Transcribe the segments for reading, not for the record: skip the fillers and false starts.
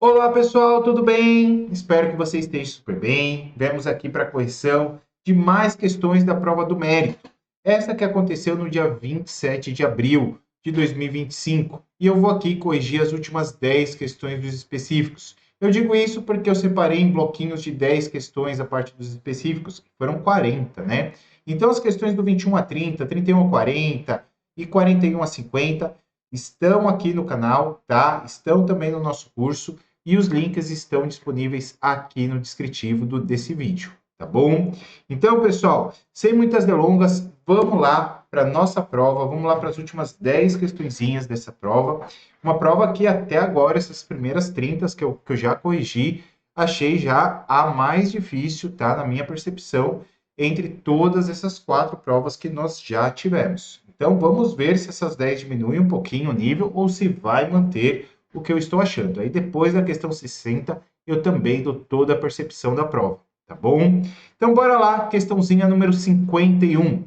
Olá pessoal, tudo bem? Espero que você esteja super bem. Vemos aqui para a correção de mais questões da prova do mérito. Essa que aconteceu no dia 27 de abril de 2025. E eu vou aqui corrigir as últimas 10 questões dos específicos. Eu digo isso porque eu separei em bloquinhos de 10 questões a parte dos específicos, que foram 40, né? Então as questões do 21 a 30, 31 a 40 e 41 a 50 estão aqui no canal, tá? Estão também no nosso curso e os links estão disponíveis aqui no descritivo desse vídeo, tá bom? Então, pessoal, sem muitas delongas, vamos lá para a nossa prova, vamos lá para as últimas 10 questõezinhas dessa prova. Uma prova que até agora, essas primeiras 30 que eu já corrigi, achei já a mais difícil, tá? Na minha percepção, entre todas essas 4 provas que nós já tivemos. Então, vamos ver se essas 10 diminuem um pouquinho o nível ou se vai manter o que eu estou achando. Aí depois da questão 60, eu também dou toda a percepção da prova, tá bom? Então bora lá, questãozinha número 51.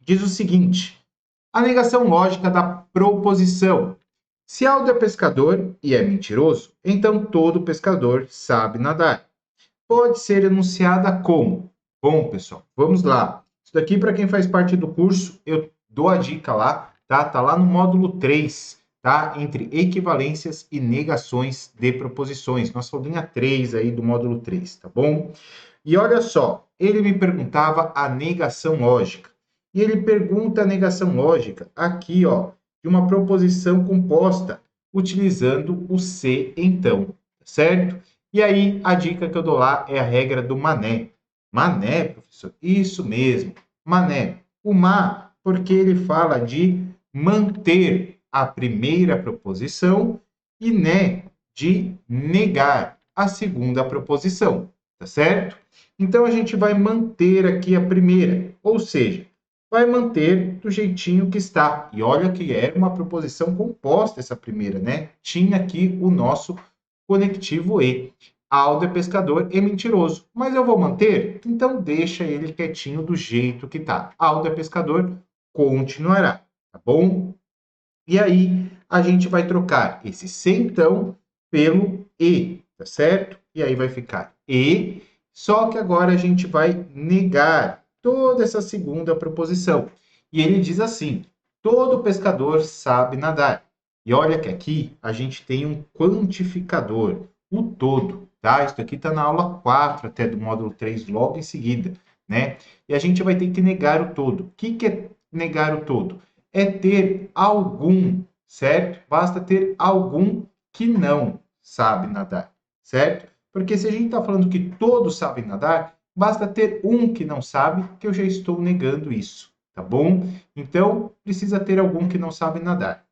Diz o seguinte: a negação lógica da proposição. Se Aldo é pescador e é mentiroso, então todo pescador sabe nadar. Pode ser enunciada como? Bom, pessoal, vamos lá. Isso daqui, para quem faz parte do curso, eu dou a dica lá, tá? Tá lá no módulo 3, tá? Entre equivalências e negações de proposições. Nossa aulinha 3 aí do módulo 3, tá bom? E olha só, ele me perguntava a negação lógica. E ele pergunta a negação lógica aqui, ó, de uma proposição composta, utilizando o se então, certo? E aí, a dica que eu dou lá é a regra do mané. Mané, professor? Isso mesmo, mané. O má, porque ele fala de manter a primeira proposição e né, de negar a segunda proposição, tá certo? Então, a gente vai manter aqui a primeira, ou seja, vai manter do jeitinho que está. E olha que era uma proposição composta essa primeira, né? Tinha aqui o nosso conectivo e. Aldo é pescador e mentiroso. Mas eu vou manter? Então deixa ele quietinho do jeito que tá. Aldo é pescador, continuará, tá bom? E aí a gente vai trocar esse se então pelo e, tá certo? E aí vai ficar e, só que agora a gente vai negar toda essa segunda proposição. E ele diz assim: todo pescador sabe nadar. E olha que aqui a gente tem um quantificador, o todo, tá? Isso aqui está na aula 4 até do módulo 3 logo em seguida, né? E a gente vai ter que negar o todo. O que é negar o todo? É ter algum, certo? Basta ter algum que não sabe nadar, certo? Porque se a gente está falando que todos sabem nadar, basta ter um que não sabe, que eu já estou negando isso, tá bom? Então, precisa ter algum que não sabe nadar.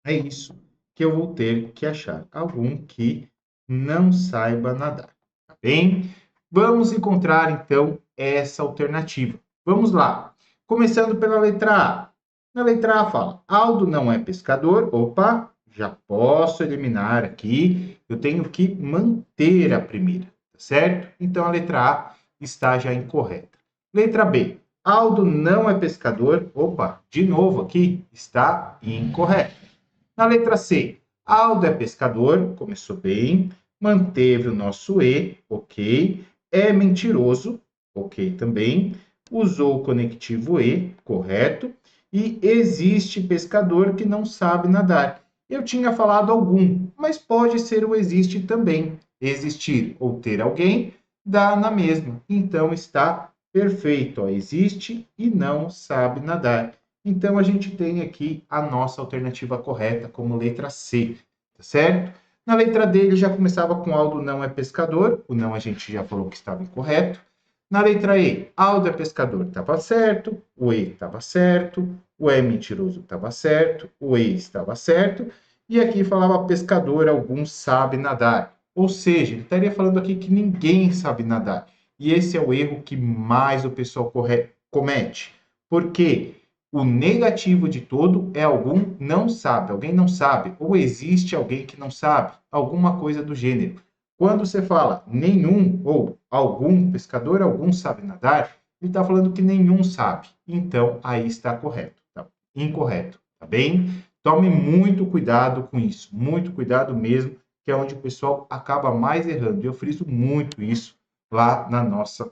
É isso que eu vou ter que achar. Algum que não saiba nadar, tá bem? Vamos encontrar, então, essa alternativa. Vamos lá. Começando pela letra A. Na letra A fala, Aldo não é pescador. Opa, já posso eliminar aqui. Eu tenho que manter a primeira, tá certo? Então, a letra A está já incorreta. Letra B. Aldo não é pescador. Opa, de novo aqui, está incorreto. Na letra C, Aldo é pescador, começou bem, manteve o nosso E, ok. É mentiroso, ok também. Usou o conectivo E, correto. E existe pescador que não sabe nadar. Eu tinha falado algum, mas pode ser o existe também. Existir ou ter alguém dá na mesma. Então está perfeito. Ó. Existe e não sabe nadar. Então, a gente tem aqui a nossa alternativa correta como letra C, tá certo? Na letra D, ele já começava com Aldo não é pescador, o não a gente já falou que estava incorreto. Na letra E, Aldo é pescador, estava certo, o E estava certo, o E mentiroso estava certo, o E estava certo, e aqui falava pescador, alguns sabe nadar. Ou seja, ele estaria falando aqui que ninguém sabe nadar. E esse é o erro que mais o pessoal comete. Por quê? O negativo de todo é algum não sabe, alguém não sabe, ou existe alguém que não sabe, alguma coisa do gênero. Quando você fala nenhum ou algum pescador, algum sabe nadar, ele está falando que nenhum sabe. Então, aí está correto, tá? Incorreto, tá bem? Tome muito cuidado com isso, muito cuidado mesmo, que é onde o pessoal acaba mais errando. E eu friso muito isso lá na nossa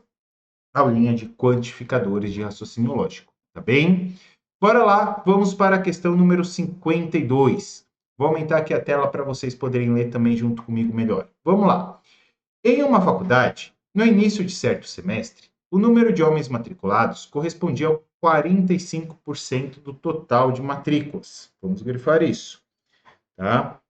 aulinha de quantificadores de raciocínio lógico, tá bem? Bora lá, vamos para a questão número 52. Vou aumentar aqui a tela para vocês poderem ler também junto comigo melhor. Vamos lá. Em uma faculdade, no início de certo semestre, o número de homens matriculados correspondia ao 45% do total de matrículas. Vamos grifar isso, tá?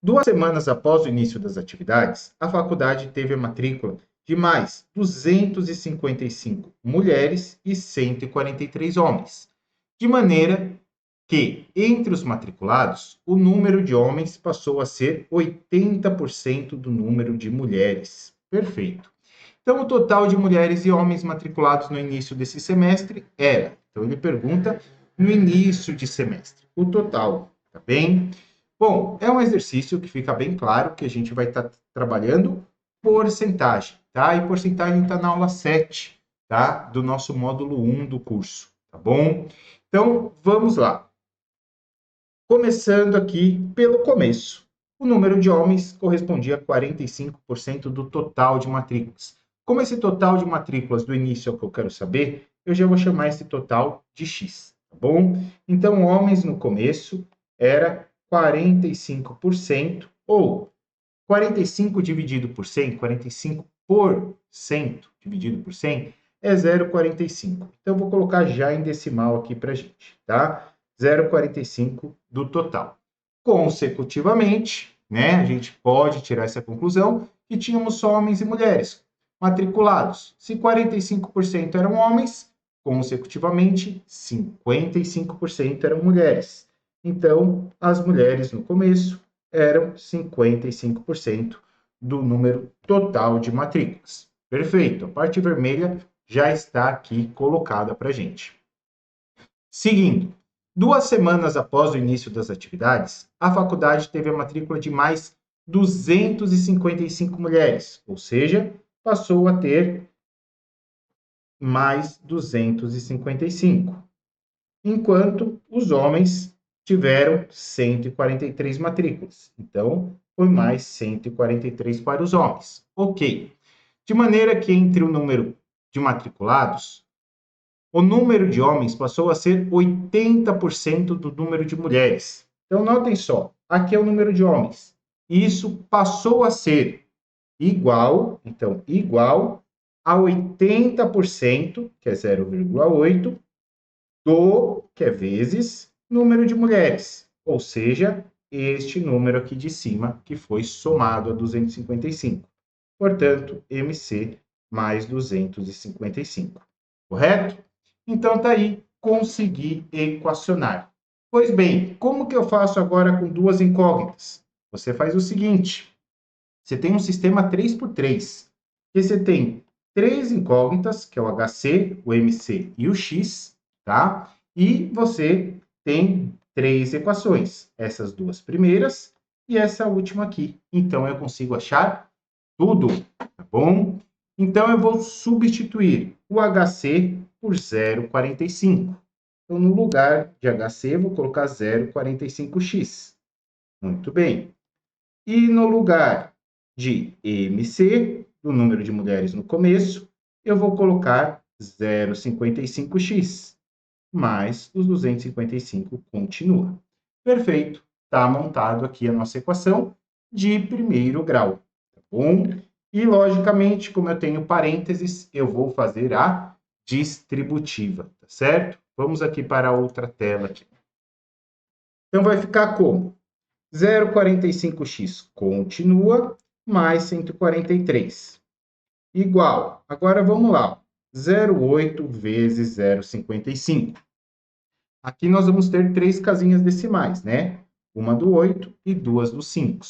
2 semanas após o início das atividades, a faculdade teve a matrícula de mais 255 mulheres e 143 homens, de maneira que, entre os matriculados, o número de homens passou a ser 80% do número de mulheres. Perfeito. Então, o total de mulheres e homens matriculados no início desse semestre era. Então, ele pergunta no início de semestre. O total, tá bem? Bom, é um exercício que fica bem claro que a gente vai estar trabalhando porcentagem, tá? E porcentagem está na aula 7, tá? Do nosso módulo 1 do curso, tá bom? Então, vamos lá. Começando aqui pelo começo. O número de homens correspondia a 45% do total de matrículas. Como esse total de matrículas do início é o que eu quero saber, eu já vou chamar esse total de X, tá bom? Então, homens no começo era 45%, ou 45 dividido por 100, 45% dividido por 100 é 0,45. Então, eu vou colocar já em decimal aqui para a gente, tá? 0,45 do total. Consecutivamente, né, a gente pode tirar essa conclusão que tínhamos só homens e mulheres matriculados. Se 45% eram homens, consecutivamente 55% eram mulheres. Então, as mulheres no começo eram 55% do número total de matrículas. Perfeito, a parte vermelha já está aqui colocada para a gente. Seguindo, 2 semanas após o início das atividades, a faculdade teve a matrícula de mais 255 mulheres, ou seja, passou a ter mais 255, enquanto os homens tiveram 143 matrículas. Então, foi mais 143 para os homens. Ok. De maneira que entre o número de matriculados, o número de homens passou a ser 80% do número de mulheres. Então, notem só, aqui é o número de homens. Isso passou a ser igual, então, igual a 80%, que é 0,8, do, que é vezes, número de mulheres. Ou seja, este número aqui de cima, que foi somado a 255. Portanto, MC mais 255. Correto? Então, tá aí, consegui equacionar. Pois bem, como que eu faço agora com duas incógnitas? Você faz o seguinte, você tem um sistema 3x3, que você tem 3 incógnitas, que é o HC, o MC e o X, tá? E você tem 3 equações, essas duas primeiras e essa última aqui. Então, eu consigo achar tudo, tá bom? Então, eu vou substituir o HC por 0,45. Então, no lugar de HC, eu vou colocar 0,45x. Muito bem. E no lugar de MC, do número de mulheres no começo, eu vou colocar 0,55x, mais os 255 continua. Perfeito. Está montado aqui a nossa equação de primeiro grau, tá bom? E, logicamente, como eu tenho parênteses, eu vou fazer a distributiva, tá certo? Vamos aqui para a outra tela aqui. Então, vai ficar como? 0,45x continua, mais 143. Igual. Agora, vamos lá. 0,8 vezes 0,55. Aqui nós vamos ter 3 casinhas decimais, né? Uma do 8 e 2 do 5,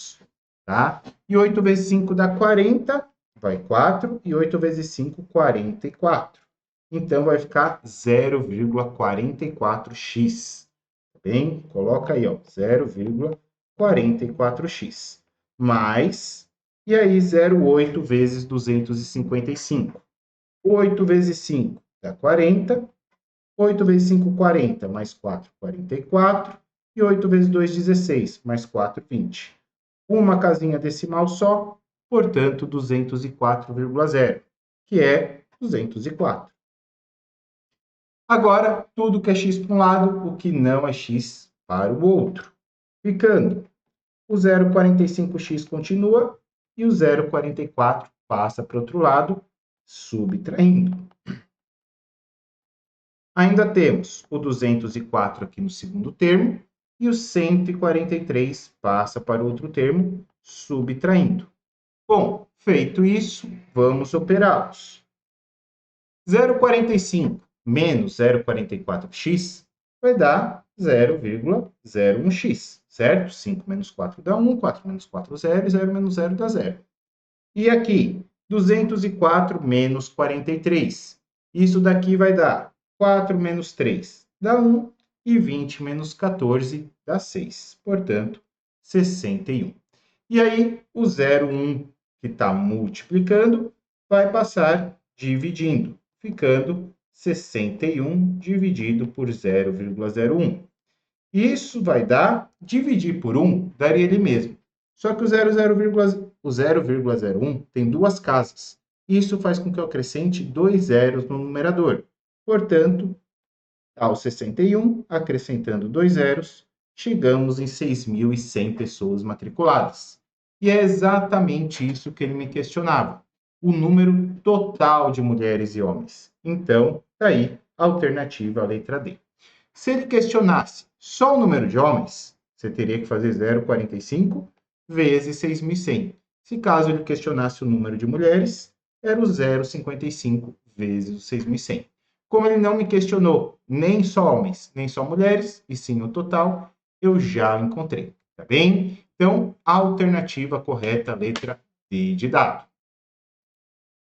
tá? E 8 vezes 5 dá 40, vai 4, e 8 vezes 5, 44. Então, vai ficar 0,44x. Bem, coloca aí, ó, 0,44x. Mais, e aí 0,8 vezes 255. 8 vezes 5 dá 40. 8 vezes 5, 40, mais 4, 44. E 8 vezes 2, 16, mais 4, 20. uma casinha decimal só, portanto, 204,0, que é 204. Agora, tudo que é x para um lado, o que não é x para o outro. Ficando, o 0,45x continua e o 0,44 passa para o outro lado, subtraindo. Ainda temos o 204 aqui no segundo termo e o 143 passa para o outro termo, subtraindo. Bom, feito isso, vamos operá-los. 0,45 menos 0,44x vai dar 0,01x, certo? 5 menos 4 dá 1, 4 menos 4, 0, 0 menos 0 dá 0. E aqui, 204 menos 43. Isso daqui vai dar 4 menos 3 dá 1 e 20 menos 14 dá 6. Portanto, 61. E aí, o 0,1 que está multiplicando vai passar dividindo, ficando 61 dividido por 0,01. Isso vai dar, dividir por 1, daria ele mesmo. Só que o 0,01 tem duas casas. Isso faz com que eu acrescente 2 zeros no numerador. Portanto, ao 61, acrescentando 2 zeros, chegamos em 6.100 pessoas matriculadas. E é exatamente isso que ele me questionava, o número total de mulheres e homens. Então, está aí a alternativa à letra D. Se ele questionasse só o número de homens, você teria que fazer 0,45 vezes 6.100. Se caso ele questionasse o número de mulheres, era o 0,55 vezes o 6.100. Como ele não me questionou nem só homens, nem só mulheres, e sim o total, eu já encontrei, tá bem? Então, a alternativa correta, letra D de dado.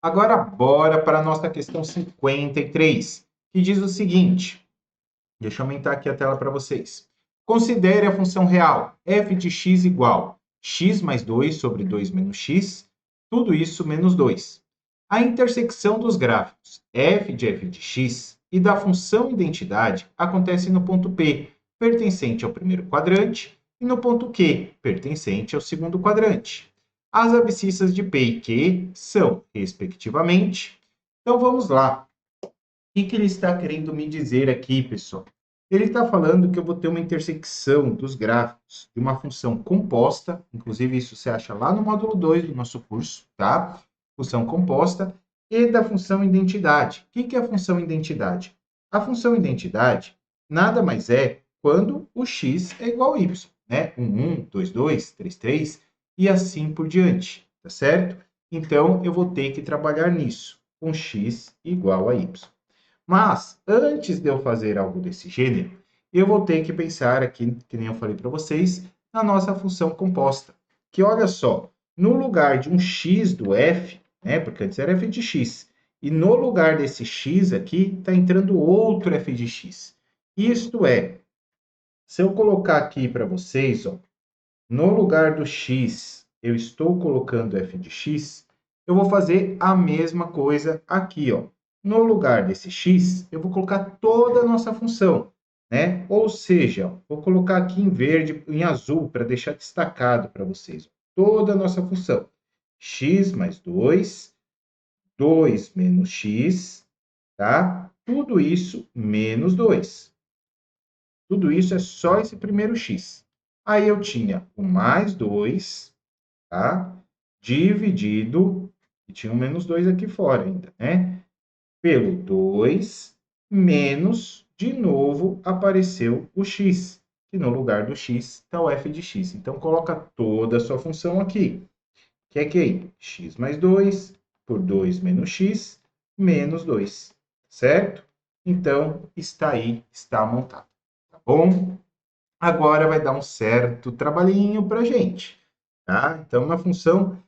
Agora, bora para a nossa questão 53, que diz o seguinte. Deixa eu aumentar aqui a tela para vocês. Considere a função real f de x igual x mais 2 sobre 2 menos x, tudo isso menos 2. A intersecção dos gráficos f de x e da função identidade acontece no ponto P, pertencente ao primeiro quadrante, e no ponto Q, pertencente ao segundo quadrante. As abscissas de P e Q são, respectivamente... Então, vamos lá. O que ele está querendo me dizer aqui, pessoal? Ele está falando que eu vou ter uma intersecção dos gráficos de uma função composta, inclusive isso você acha lá no módulo 2 do nosso curso, tá? Função composta, e da função identidade. O que é a função identidade? A função identidade nada mais é quando o x é igual a y, né? 1, 2, 2, 3, 3 e assim por diante, tá certo? Então, eu vou ter que trabalhar nisso, com x igual a y. Mas, antes de eu fazer algo desse gênero, eu vou ter que pensar aqui, que nem eu falei para vocês, na nossa função composta. Que olha só, no lugar de um x do f, né, porque antes era f de x, e no lugar desse x aqui, está entrando outro f de x. Isto é, se eu colocar aqui para vocês, ó, no lugar do x, eu estou colocando f de x, eu vou fazer a mesma coisa aqui, ó. No lugar desse x, eu vou colocar toda a nossa função, né? Ou seja, vou colocar aqui em verde, em azul, para deixar destacado para vocês. Toda a nossa função. X mais 2, 2 menos x, tá? Tudo isso menos 2. Tudo isso é só esse primeiro x. Aí eu tinha o mais 2, tá? Dividido, e tinha um menos 2 aqui fora ainda, né? Pelo 2, menos, de novo, apareceu o x, que no lugar do x está o f de x. Então, coloca toda a sua função aqui, que é quem? X mais 2 por 2 menos x, menos 2, certo? Então, está aí, está montado, tá bom? Agora vai dar um certo trabalhinho para a gente, tá? Então, uma função,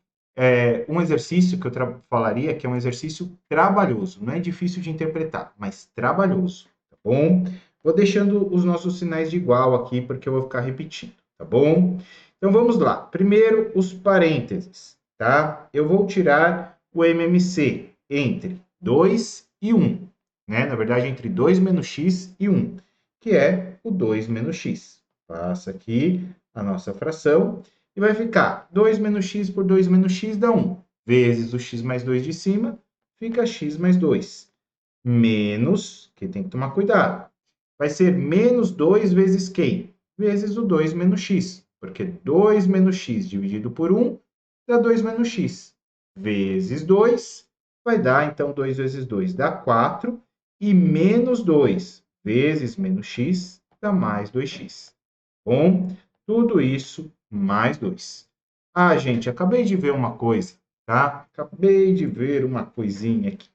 um exercício que eu falaria que é um exercício trabalhoso, não é difícil de interpretar, mas trabalhoso, tá bom? Vou deixando os nossos sinais de igual aqui, porque eu vou ficar repetindo, tá bom? Então, vamos lá. Primeiro, os parênteses, tá? Eu vou tirar o MMC entre 2 e 1, né? Na verdade, entre 2 menos x e 1, que é o 2 menos x. Passa aqui a nossa fração. E vai ficar 2 menos x por 2 menos x dá 1. Vezes o x mais 2 de cima, fica x mais 2. Menos, que tem que tomar cuidado, vai ser menos 2 vezes quem? Vezes o 2 menos x. Porque 2 menos x dividido por 1 dá 2 menos x. Vezes 2 vai dar, então, 2 vezes 2 dá 4. E menos 2 vezes menos x dá mais 2x. Bom, tudo isso mais 2. Ah, gente, acabei de ver uma coisa, tá? Acabei de ver uma coisinha aqui.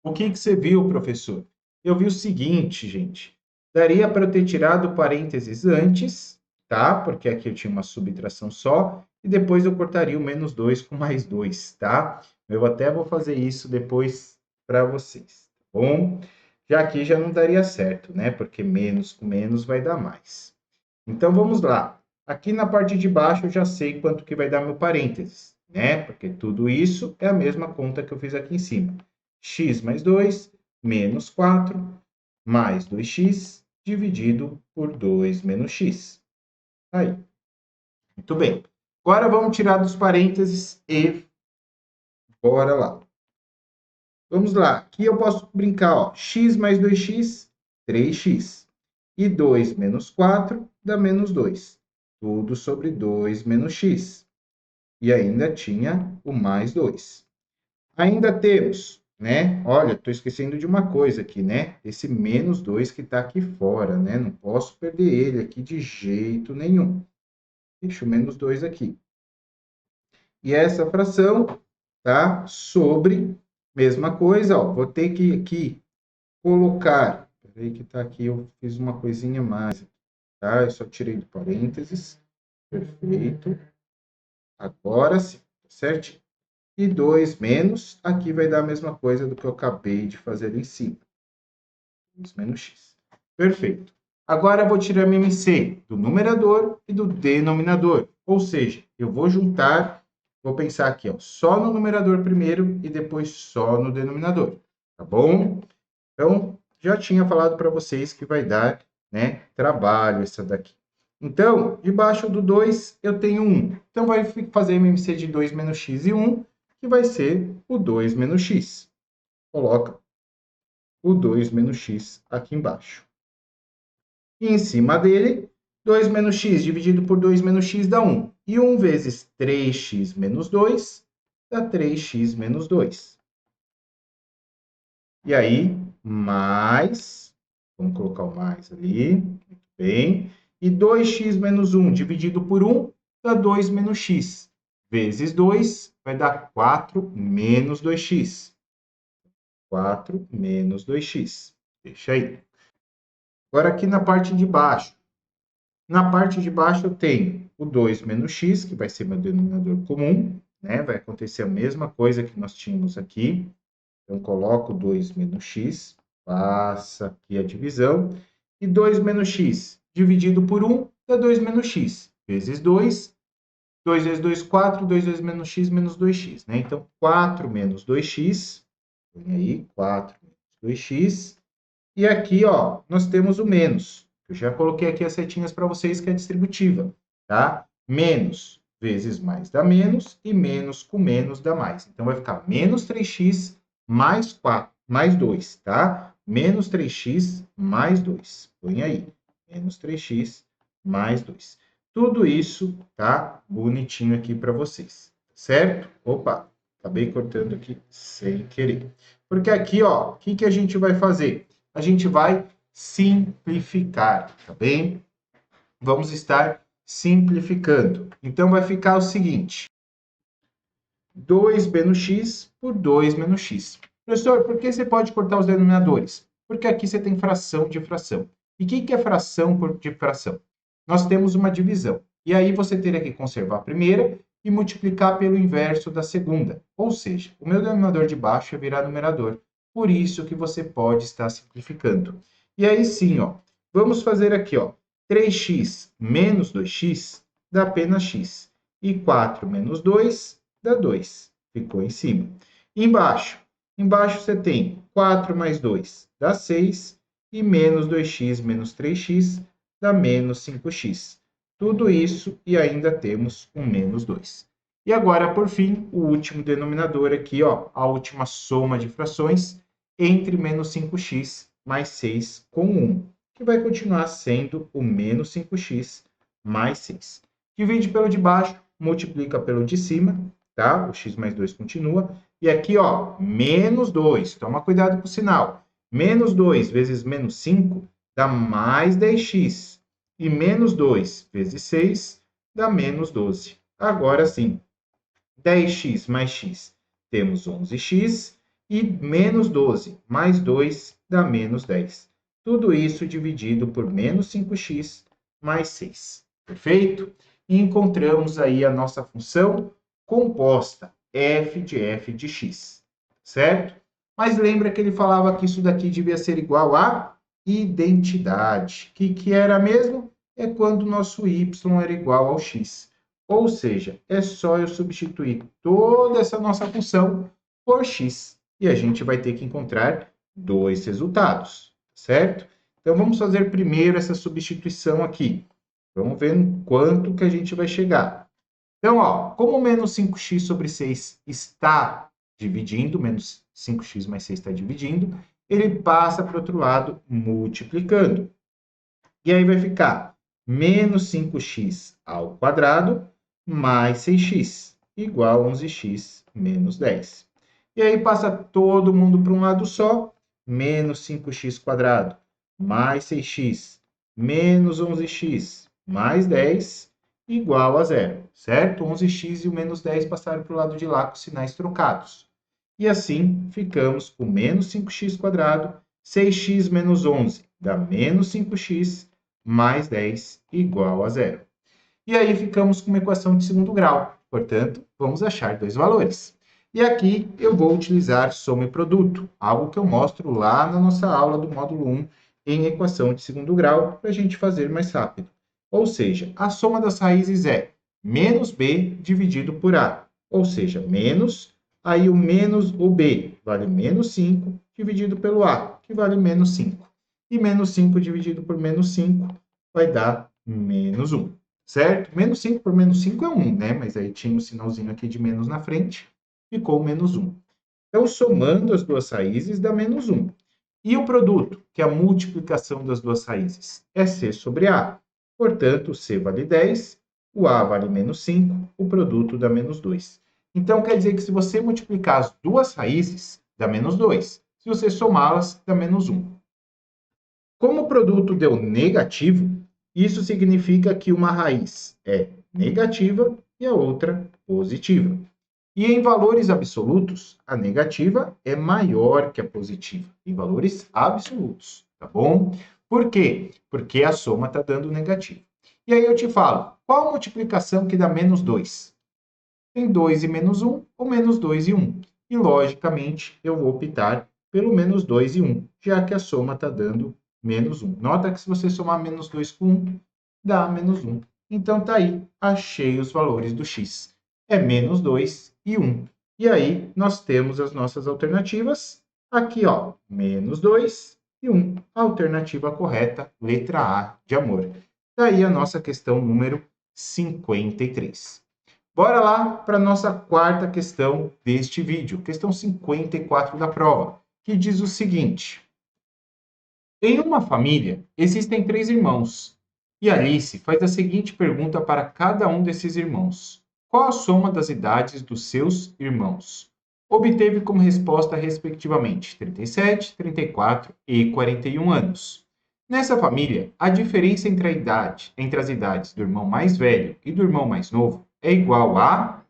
O que você viu, professor? Eu vi o seguinte, gente. Daria para eu ter tirado parênteses antes, tá? Porque aqui eu tinha uma subtração só. E depois eu cortaria o menos 2 com mais 2, tá? Eu até vou fazer isso depois para vocês, tá bom? Já aqui já não daria certo, né? Porque menos com menos vai dar mais. Então, vamos lá. Aqui na parte de baixo eu já sei quanto que vai dar meu parênteses, né? Porque tudo isso é a mesma conta que eu fiz aqui em cima. X mais 2 menos 4 mais 2x dividido por 2 menos x. Aí. Muito bem. Agora vamos tirar dos parênteses e bora lá. Vamos lá. Aqui eu posso brincar, ó. X mais 2x, 3x. E 2 menos 4 dá menos 2. Tudo sobre 2 menos x. E ainda tinha o mais 2. Ainda temos, né? Olha, estou esquecendo de uma coisa aqui, né? Esse menos 2 que está aqui fora, né? Não posso perder ele aqui de jeito nenhum. Deixa o menos 2 aqui. E essa fração tá sobre, mesma coisa, ó. Vou ter que aqui colocar. Peraí que tá aqui, eu fiz uma coisinha mais, tá? Eu só tirei do parênteses. Perfeito. Agora sim, tá certo? E 2 menos, aqui vai dar a mesma coisa do que eu acabei de fazer em cima. 2 menos x. Perfeito. Agora eu vou tirar meu MC do numerador e do denominador. Ou seja, eu vou juntar, vou pensar aqui, ó, só no numerador primeiro e depois só no denominador. Tá bom? Então, já tinha falado para vocês que vai dar, né, trabalho essa daqui. Então, debaixo do 2 eu tenho 1. Então, vai fazer MMC de 2 menos x e 1, que vai ser o 2 menos x. Coloca o 2 menos x aqui embaixo. E em cima dele, 2 menos x dividido por 2 menos x dá 1. E 1 vezes 3x menos 2 dá 3x menos 2. E aí, mais, vamos colocar o mais ali, muito bem. E 2x menos 1 dividido por 1 dá 2 menos x. Vezes 2 vai dar 4 menos 2x. 4 menos 2x. Deixa aí. Agora aqui na parte de baixo. Na parte de baixo eu tenho o 2 menos x, que vai ser meu denominador comum, né? Vai acontecer a mesma coisa que nós tínhamos aqui. Então, coloco 2 menos x, passa aqui a divisão. E 2 menos x dividido por 1 dá 2 menos x. Vezes 2. 2 vezes 2, 4. 2 vezes menos x, menos 2x. Né? Então, 4 menos 2x. Põe aí, 4 menos 2x. E aqui, ó, nós temos o menos. Eu já coloquei aqui as setinhas para vocês, que é distributiva. Tá? Menos vezes mais dá menos. E menos com menos dá mais. Então, vai ficar menos 3x mais 4, mais 2, tá? Menos 3x mais 2. Põe aí. Menos 3x mais 2. Tudo isso tá bonitinho aqui para vocês, certo? Opa, acabei cortando aqui sem querer. Porque aqui, ó, o que que a gente vai fazer? A gente vai simplificar, tá bem? Vamos estar simplificando. Então, vai ficar o seguinte. 2b no x por 2 menos x. Professor, por que você pode cortar os denominadores? Porque aqui você tem fração de fração. E o que é fração de fração? Nós temos uma divisão. E aí você teria que conservar a primeira e multiplicar pelo inverso da segunda. Ou seja, o meu denominador de baixo ia virar numerador. Por isso que você pode estar simplificando. E aí sim, ó, vamos fazer aqui, ó, 3x menos 2x dá apenas x. E 4 menos 2 dá 2. Ficou em cima. Embaixo. Embaixo você tem 4 mais 2 dá 6. E menos 2x menos 3x dá menos 5x. Tudo isso e ainda temos um menos 2. E agora, por fim, o último denominador aqui, ó, a última soma de frações entre menos 5x mais 6 com 1, que vai continuar sendo o menos 5x mais 6. Divide pelo de baixo, multiplica pelo de cima, tá? O x mais 2 continua. E aqui, ó, menos 2. Toma cuidado com o sinal. Menos 2 vezes menos 5 dá mais 10x. E menos 2 vezes 6 dá menos 12. Agora sim, 10x mais x, temos 11x, e menos 12 mais 2 dá menos 10. Tudo isso dividido por menos 5x mais 6. Perfeito? E encontramos aí a nossa função composta, f de x. Certo? Mas lembra que ele falava que isso daqui devia ser igual a identidade. O que era mesmo? É quando o nosso y era igual ao x. Ou seja, é só eu substituir toda essa nossa função por x. E a gente vai ter que encontrar dois resultados, certo? Então, vamos fazer primeiro essa substituição aqui. Vamos ver no quanto que a gente vai chegar. Então, ó, como menos 5x sobre 6 está dividindo, menos 5x mais 6 está dividindo, ele passa para o outro lado multiplicando. E aí vai ficar menos 5x ao quadrado mais 6x, igual a 11x menos 10. E aí passa todo mundo para um lado só, menos 5x quadrado mais 6x menos 11x mais 10 igual a zero, certo? 11x e o menos 10 passaram para o lado de lá com sinais trocados. E assim ficamos com menos 5x quadrado, 6x menos 11 dá menos 5x mais 10 igual a zero. E aí ficamos com uma equação de segundo grau. Portanto, vamos achar dois valores. E aqui eu vou utilizar soma e produto, algo que eu mostro lá na nossa aula do módulo 1 em equação de segundo grau, para a gente fazer mais rápido. Ou seja, a soma das raízes é menos b dividido por a. Ou seja, menos, aí o menos o b vale menos 5 dividido pelo a, que vale menos 5. E menos 5 dividido por menos 5 vai dar menos 1. Certo? Menos 5 por menos 5 é 1, né? Mas aí tinha um sinalzinho aqui de menos na frente, ficou menos 1. Então, somando as duas raízes, dá menos 1. E o produto, que é a multiplicação das duas raízes, é c sobre a. Portanto, c vale 10, o a vale menos 5, o produto dá menos 2. Então, quer dizer que se você multiplicar as duas raízes, dá menos 2. Se você somá-las, dá menos 1. Como o produto deu negativo, isso significa que uma raiz é negativa e a outra positiva. E em valores absolutos, a negativa é maior que a positiva, em valores absolutos, tá bom? Por quê? Porque a soma está dando negativo. E aí eu te falo, qual a multiplicação que dá menos 2? Tem 2 e menos 1 ou menos 2 e 1? E, logicamente, eu vou optar pelo menos 2 e 1, já que a soma está dando menos 1. Nota que se você somar menos 2 com 1, dá menos 1. Então, tá aí, achei os valores do x. É menos 2 e 1. E aí, nós temos as nossas alternativas. Aqui, ó, menos 2 e 1. A alternativa correta, letra A de amor. Daí a nossa questão número 53. Bora lá para a nossa quarta questão deste vídeo, questão 54 da prova, que diz o seguinte: em uma família, existem 3 irmãos, e Alice faz a seguinte pergunta para cada um desses irmãos: qual a soma das idades dos seus irmãos? Obteve como resposta, respectivamente, 37, 34 e 41 anos. Nessa família, a diferença entre as idades do irmão mais velho e do irmão mais novo é igual a...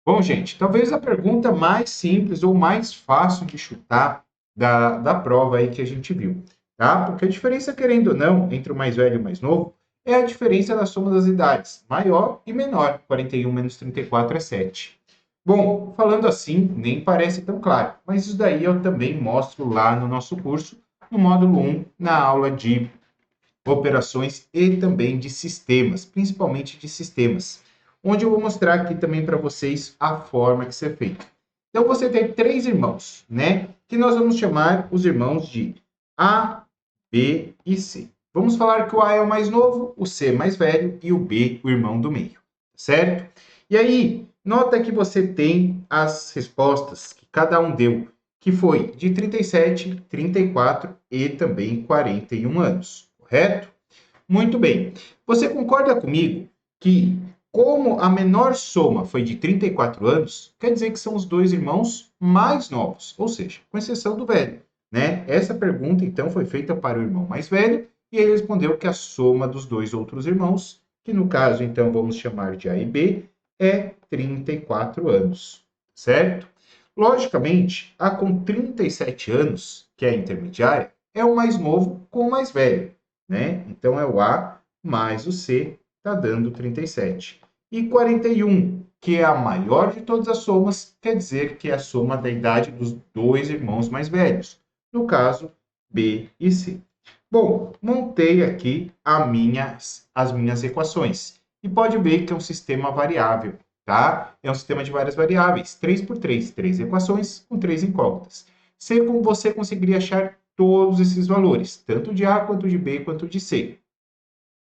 Bom, gente, talvez a pergunta mais simples ou mais fácil de chutar da prova aí que a gente viu, tá? Porque a diferença, querendo ou não, entre o mais velho e o mais novo, é a diferença da soma das idades, maior e menor. 41 menos 34 é 7. Bom, falando assim, nem parece tão claro, mas isso daí eu também mostro lá no nosso curso, no módulo 1, na aula de operações e também de sistemas, principalmente de sistemas, onde eu vou mostrar aqui também para vocês a forma que isso é feito. Então, você tem 3 irmãos, né? Que nós vamos chamar os irmãos de A, B e C. Vamos falar que o A é o mais novo, o C mais velho e o B o irmão do meio, certo? E aí, nota que você tem as respostas que cada um deu, que foi de 37, 34 e também 41 anos, correto? Muito bem. Você concorda comigo que, como a menor soma foi de 34 anos, quer dizer que são os dois irmãos mais novos, ou seja, com exceção do velho, né? Essa pergunta, então, foi feita para o irmão mais velho e ele respondeu que a soma dos dois outros irmãos, que no caso, então, vamos chamar de A e B, é 34 anos, certo? Logicamente, a com 37 anos, que é a intermediária, é o mais novo com o mais velho, né? Então é o A mais o C, está dando 37. E 41, que é a maior de todas as somas, quer dizer que é a soma da idade dos dois irmãos mais velhos, no caso, B e C. Bom, montei aqui as minhas equações. E pode ver que é um sistema variável, tá? É um sistema de várias variáveis, 3 por 3, 3 equações com 3 incógnitas. Você conseguiria achar todos esses valores, tanto de A, quanto de B, quanto de C.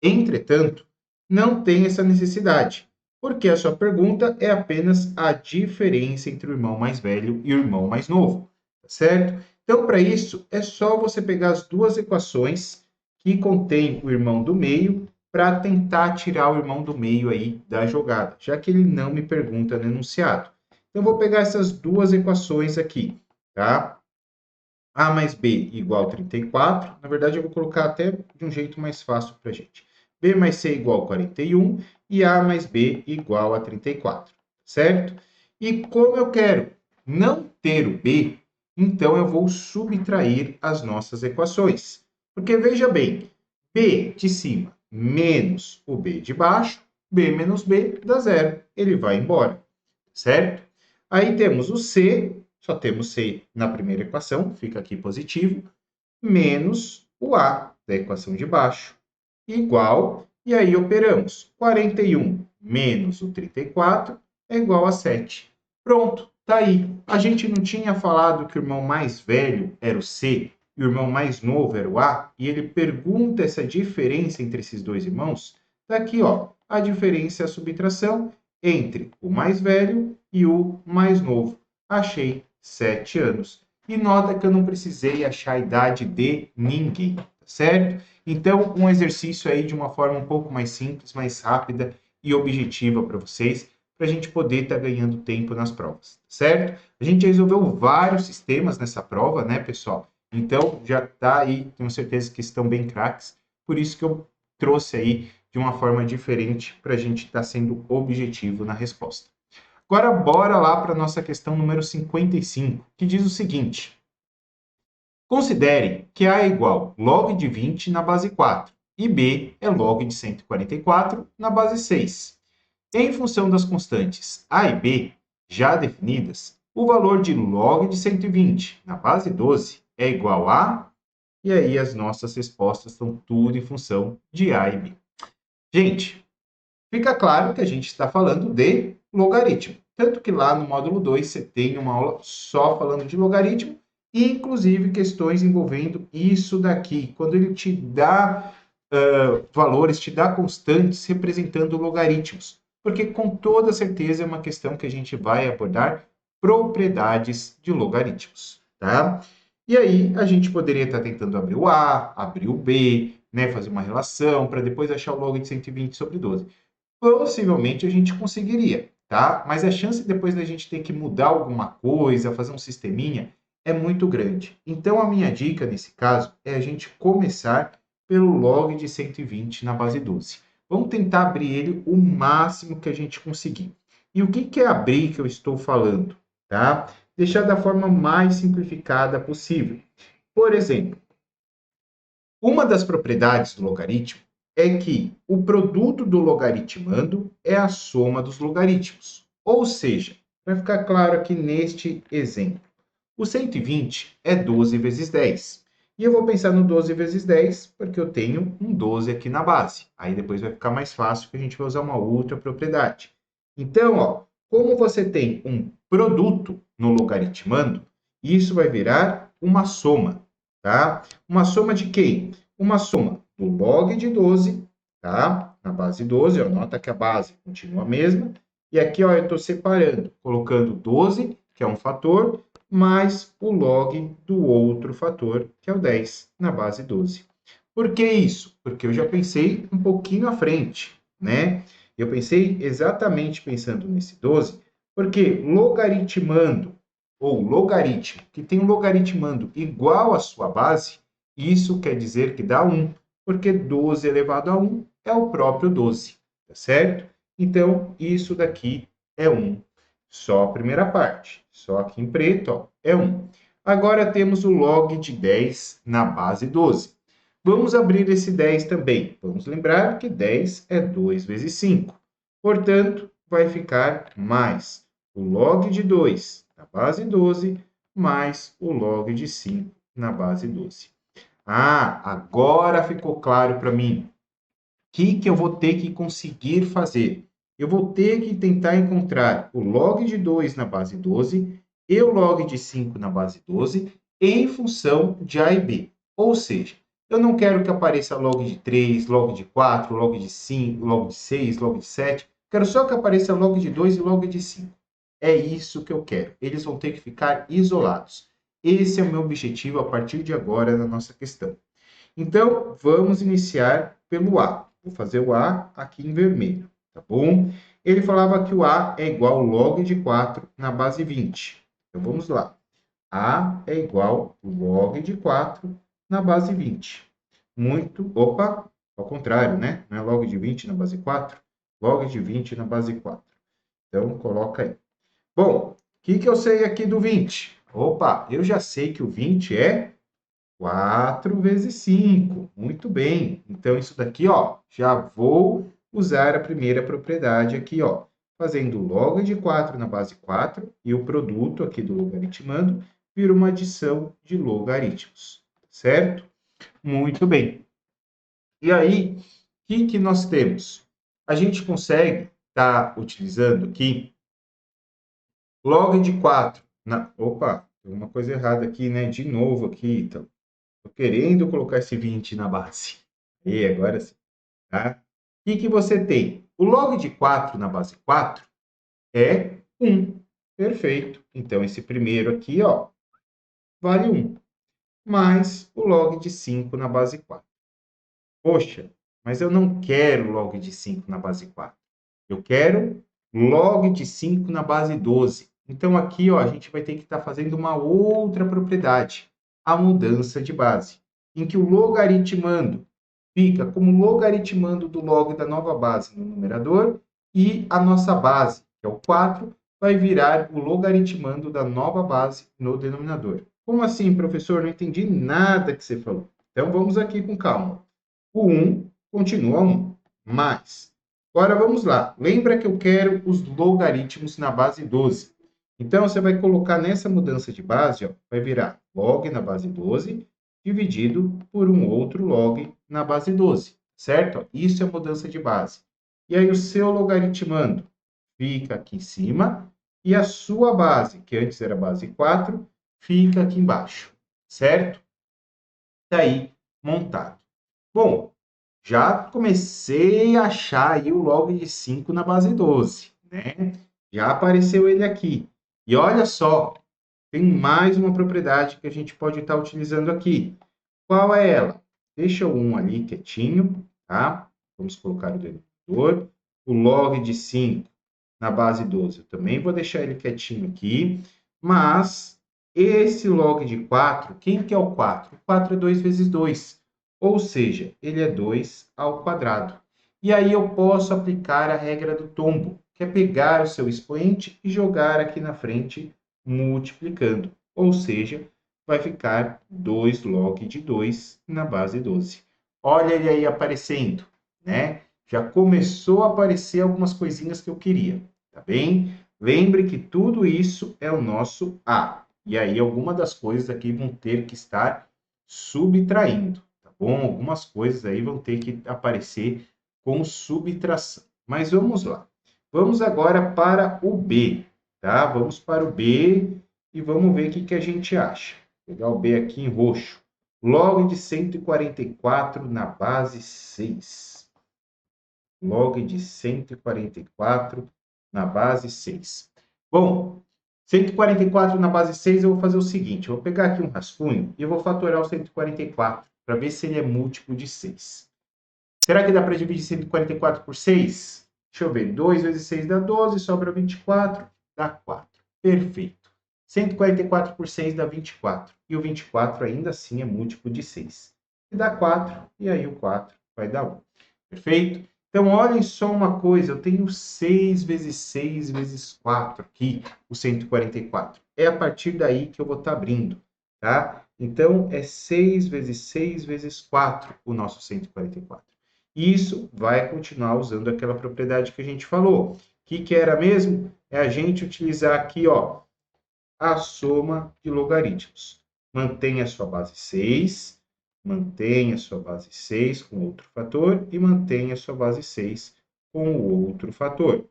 Entretanto, não tem essa necessidade, porque a sua pergunta é apenas a diferença entre o irmão mais velho e o irmão mais novo, certo? Então, para isso, é só você pegar as duas equações que contêm o irmão do meio para tentar tirar o irmão do meio aí da jogada, já que ele não me pergunta no enunciado. Então, eu vou pegar essas duas equações aqui, tá? A mais B igual a 34. Na verdade, eu vou colocar até de um jeito mais fácil para a gente. B mais C igual a 41 e A mais B igual a 34, certo? E como eu quero não ter o B, então eu vou subtrair as nossas equações. Porque veja bem, B de cima menos o B de baixo, B menos B dá zero. Ele vai embora, certo? Aí temos o C, só temos C na primeira equação, fica aqui positivo, menos o A da equação de baixo, igual, e aí operamos. 41 menos o 34 é igual a 7. Pronto, tá aí. A gente não tinha falado que o irmão mais velho era o C e o irmão mais novo era o A, e ele pergunta essa diferença entre esses dois irmãos? Tá aqui, ó, a diferença é a subtração entre o mais velho e o mais novo. Achei 7 anos. E nota que eu não precisei achar a idade de ninguém, certo? Então, um exercício aí de uma forma um pouco mais simples, mais rápida e objetiva para vocês, para a gente poder estar ganhando tempo nas provas, certo? A gente resolveu vários sistemas nessa prova, né, pessoal? Então, já está aí, tenho certeza que estão bem craques, por isso que eu trouxe aí de uma forma diferente para a gente estar sendo objetivo na resposta. Agora, bora lá para a nossa questão número 55, que diz o seguinte: considere que A é igual log de 20 na base 4 e B é log de 144 na base 6. Em função das constantes A e B já definidas, o valor de log de 120 na base 12 é igual a... E aí as nossas respostas estão tudo em função de A e B. Gente, fica claro que a gente está falando de logaritmo. Tanto que lá no módulo 2 você tem uma aula só falando de logaritmo, e inclusive questões envolvendo isso daqui. Quando ele te dá valores, te dá constantes representando logaritmos. Porque com toda certeza é uma questão que a gente vai abordar propriedades de logaritmos, tá? E aí a gente poderia estar tentando abrir o A, abrir o B, né, fazer uma relação, para depois achar o log de 120 sobre 12. Possivelmente a gente conseguiria, tá? Mas a chance depois da gente ter que mudar alguma coisa, fazer um sisteminha, é muito grande. Então a minha dica nesse caso é a gente começar pelo log de 120 na base 12. Vamos tentar abrir ele o máximo que a gente conseguir. E o que é abrir que eu estou falando, tá? Deixar da forma mais simplificada possível. Por exemplo, uma das propriedades do logaritmo é que o produto do logaritmando é a soma dos logaritmos. Ou seja, vai ficar claro aqui neste exemplo, o 120 é 12 vezes 10. E eu vou pensar no 12 vezes 10 porque eu tenho um 12 aqui na base. Aí depois vai ficar mais fácil que a gente vai usar uma outra propriedade. Então, ó, como você tem um produto no logaritmando, isso vai virar uma soma, tá? Uma soma de quem? Uma soma do log de 12, tá? Na base 12, ó, nota que a base continua a mesma. E aqui, ó, eu estou separando, colocando 12, que é um fator, mais o log do outro fator, que é o 10, na base 12. Por que isso? Porque eu já pensei um pouquinho à frente, né? Eu pensei exatamente pensando nesse 12, porque logaritmando, ou logaritmo, que tem um logaritmando igual à sua base, isso quer dizer que dá 1, porque 12 elevado a 1 é o próprio 12, tá certo? Então, isso daqui é 1. Só a primeira parte, só aqui em preto, ó, é 1. Agora temos o log de 10 na base 12. Vamos abrir esse 10 também. Vamos lembrar que 10 é 2 vezes 5. Portanto, vai ficar mais o log de 2 na base 12, mais o log de 5 na base 12. Ah, agora ficou claro para mim. O que eu vou ter que conseguir fazer? Eu vou ter que tentar encontrar o log de 2 na base 12 e o log de 5 na base 12 em função de A e B. Ou seja, eu não quero que apareça log de 3, log de 4, log de 5, log de 6, log de 7. Quero só que apareça log de 2 e log de 5. É isso que eu quero. Eles vão ter que ficar isolados. Esse é o meu objetivo a partir de agora na nossa questão. Então, vamos iniciar pelo A. Vou fazer o A aqui em vermelho, tá bom? Ele falava que o A é igual ao log de 4 na base 20. Então, vamos lá. A é igual ao log de 4 na base 20. Opa, ao contrário, né? Não é log de 20 na base 4? Log de 20 na base 4. Então, coloca aí. Bom, o que eu sei aqui do 20? Opa, eu já sei que o 20 é 4 vezes 5. Muito bem. Então, isso daqui, ó, já vou usar a primeira propriedade aqui, ó, fazendo log de 4 na base 4 e o produto aqui do logaritmando vira uma adição de logaritmos, certo? Muito bem. E aí, o que nós temos? A gente consegue estar utilizando aqui log de 4 na... Opa, tem uma coisa errada aqui, né? De novo aqui, então. Estou querendo colocar esse 20 na base. E agora sim, tá? O que você tem? O log de 4 na base 4 é 1. Perfeito. Então, esse primeiro aqui, ó, vale 1. Mais o log de 5 na base 4. Poxa, mas eu não quero log de 5 na base 4. Eu quero log de 5 na base 12. Então, aqui, ó, a gente vai ter que estar fazendo uma outra propriedade, a mudança de base, em que o logaritmando fica como logaritmando do log da nova base no numerador e a nossa base, que é o 4, vai virar o logaritmando da nova base no denominador. Como assim, professor? Não entendi nada que você falou. Então, vamos aqui com calma. O 1 continua 1, mais. Agora, vamos lá. Lembra que eu quero os logaritmos na base 12. Então, você vai colocar nessa mudança de base, ó, vai virar log na base 12, dividido por um outro log na base 12, certo? Isso é mudança de base. E aí, o seu logaritmando fica aqui em cima, e a sua base, que antes era base 4, fica aqui embaixo, certo? Daí, montado. Bom, já comecei a achar aí o log de 5 na base 12, né? Já apareceu ele aqui. E olha só, tem mais uma propriedade que a gente pode estar utilizando aqui. Qual é ela? Deixa o 1 ali quietinho, tá? Vamos colocar o denominador. O log de 5 na base 12, eu também vou deixar ele quietinho aqui. Mas esse log de 4, quem que é o 4? O 4 é 2 vezes 2. Ou seja, ele é 2 ao quadrado. E aí eu posso aplicar a regra do tombo, que é pegar o seu expoente e jogar aqui na frente multiplicando. Ou seja, vai ficar 2 log de 2 na base 12. Olha ele aí aparecendo, né? Já começou a aparecer algumas coisinhas que eu queria, tá bem? Lembre que tudo isso é o nosso A. E aí algumas das coisas aqui vão ter que estar subtraindo, tá bom? Algumas coisas aí vão ter que aparecer com subtração. Mas vamos lá. Vamos agora para o B, tá? Vamos para o B e vamos ver o que a gente acha. Vou pegar o B aqui em roxo. Log de 144 na base 6. Log de 144 na base 6. Bom, 144 na base 6, eu vou fazer o seguinte, eu vou pegar aqui um rascunho e eu vou fatorar o 144 para ver se ele é múltiplo de 6. Será que dá para dividir 144 por 6? Deixa eu ver, 2 vezes 6 dá 12, sobra 24, dá 4. Perfeito. 144 por 6 dá 24. E o 24 ainda assim é múltiplo de 6. E dá 4, e aí o 4 vai dar 1. Perfeito? Então, olhem só uma coisa, eu tenho 6 vezes 6 vezes 4 aqui, o 144. É a partir daí que eu vou estar abrindo, tá? Então, é 6 vezes 6 vezes 4 o nosso 144. E isso vai continuar usando aquela propriedade que a gente falou. O que era mesmo? É a gente utilizar aqui, ó, a soma de logaritmos. Mantenha a sua base 6, mantenha a sua base 6 com outro fator e mantenha a sua base 6 com o outro fator,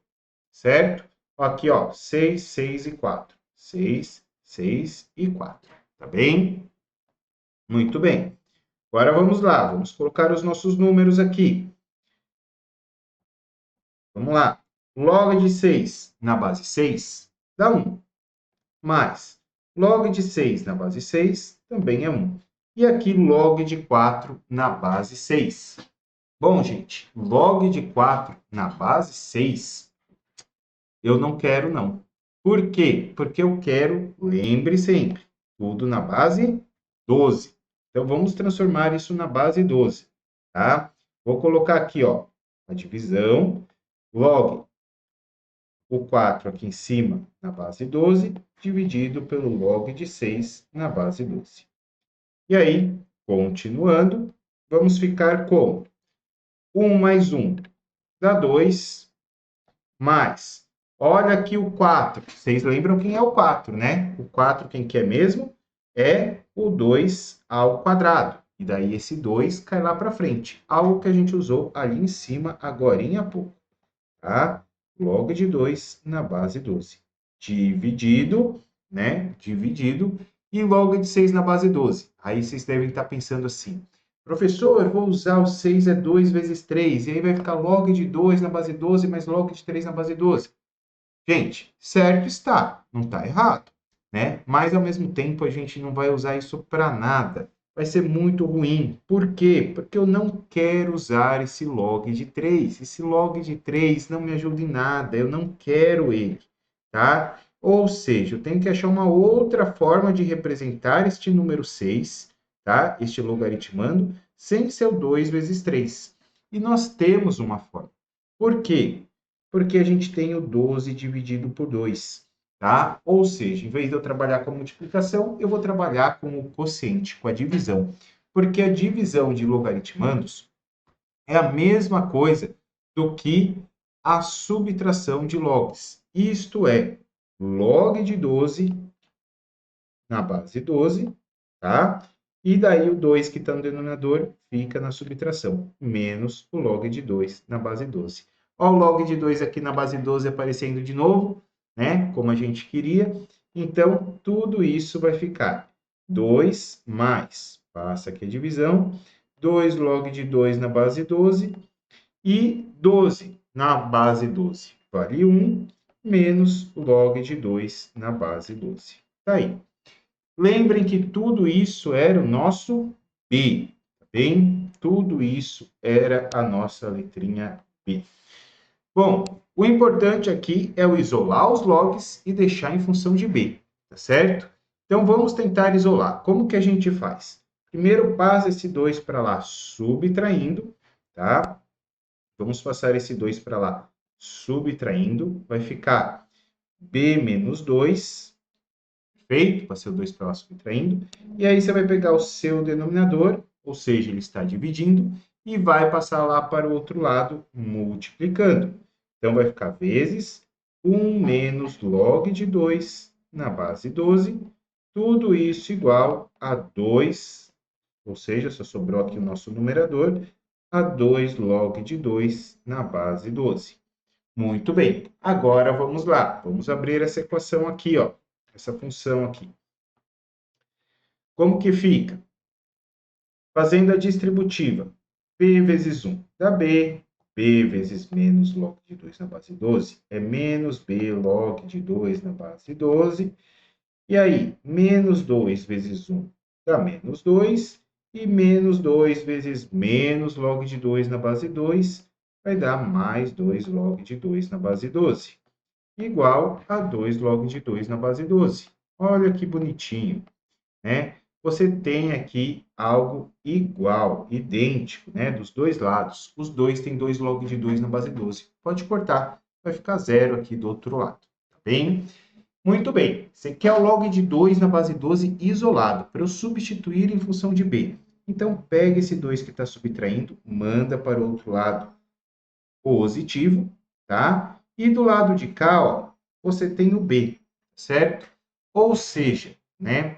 certo? Aqui, ó, 6, 6 e 4. 6, 6 e 4, tá bem? Muito bem. Agora vamos lá, vamos colocar os nossos números aqui. Vamos lá. Log de 6 na base 6 dá 1. Mais log de 6 na base 6 também é 1. E aqui log de 4 na base 6. Bom, gente, log de 4 na base 6 eu não quero, não. Por quê? Porque eu quero, lembre sempre, tudo na base 12. Então, vamos transformar isso na base 12, tá? Vou colocar aqui, ó, a divisão, log o 4 aqui em cima na base 12, dividido pelo log de 6 na base 12. E aí, continuando, vamos ficar com 1 mais 1 dá 2, mais, olha aqui o 4. Vocês lembram quem é o 4, né? O 4, quem que é mesmo? É o 2 ao quadrado. E daí esse 2 cai lá para frente. Algo que a gente usou ali em cima, agorinha há pouco, tá? Log de 2 na base 12. Dividido, né? Dividido. E log de 6 na base 12. Aí vocês devem estar pensando assim, professor, vou usar o 6 é 2 vezes 3. E aí vai ficar log de 2 na base 12 mais log de 3 na base 12. Gente, certo está, não está errado, né? Mas ao mesmo tempo a gente não vai usar isso para nada. Vai ser muito ruim. Por quê? Porque eu não quero usar esse log de 3. Esse log de 3 não me ajuda em nada, eu não quero ele, tá? Ou seja, eu tenho que achar uma outra forma de representar este número 6, tá? Este logaritmando, sem ser o 2 vezes 3. E nós temos uma forma. Por quê? Porque a gente tem o 12 dividido por 2, tá? Ou seja, em vez de eu trabalhar com a multiplicação, eu vou trabalhar com o quociente, com a divisão. Porque a divisão de logaritmandos é a mesma coisa do que a subtração de logs. Isto é, log de 12 na base 12, tá? E daí o 2 que está no denominador fica na subtração, menos o log de 2 na base 12. Olha o log de 2 aqui na base 12 aparecendo de novo, né? Como a gente queria. Então, tudo isso vai ficar 2 mais, passa aqui a divisão, 2 log de 2 na base 12 e 12 na base 12. Vale 1 menos o log de 2 na base 12. Tá aí. Lembrem que tudo isso era o nosso B, tá bem? Tudo isso era a nossa letrinha B. Bom, o importante aqui é o isolar os logs e deixar em função de B, tá certo? Então, vamos tentar isolar. Como que a gente faz? Primeiro, passa esse 2 para lá, subtraindo, tá? Vamos passar esse 2 para lá, subtraindo. Vai ficar B menos 2, perfeito? Passei o 2 para lá subtraindo. E aí você vai pegar o seu denominador, ou seja, ele está dividindo, e vai passar lá para o outro lado, multiplicando. Então, vai ficar vezes 1 menos log de 2 na base 12, tudo isso igual a 2, ou seja, só sobrou aqui o nosso numerador, a 2 log de 2 na base 12. Muito bem. Agora, vamos lá. Vamos abrir essa equação aqui, ó. Essa função aqui. Como que fica? Fazendo a distributiva, b vezes 1 dá b, b vezes menos log de 2 na base 12 é menos b log de 2 na base 12. E aí, menos 2 vezes 1 dá menos 2, e menos 2 vezes menos log de 2 na base 2 vai dar mais 2 log de 2 na base 12, igual a 2 log de 2 na base 12. Olha que bonitinho, né? Você tem aqui algo igual, idêntico, né? Dos dois lados. Os dois têm 2 log de 2 na base 12. Pode cortar, vai ficar zero aqui do outro lado, tá bem? Muito bem, você quer o log de 2 na base 12 isolado, para eu substituir em função de b. Então, pega esse 2 que está subtraindo, manda para o outro lado positivo, tá? E do lado de cá, ó, você tem o b, certo? Ou seja, né?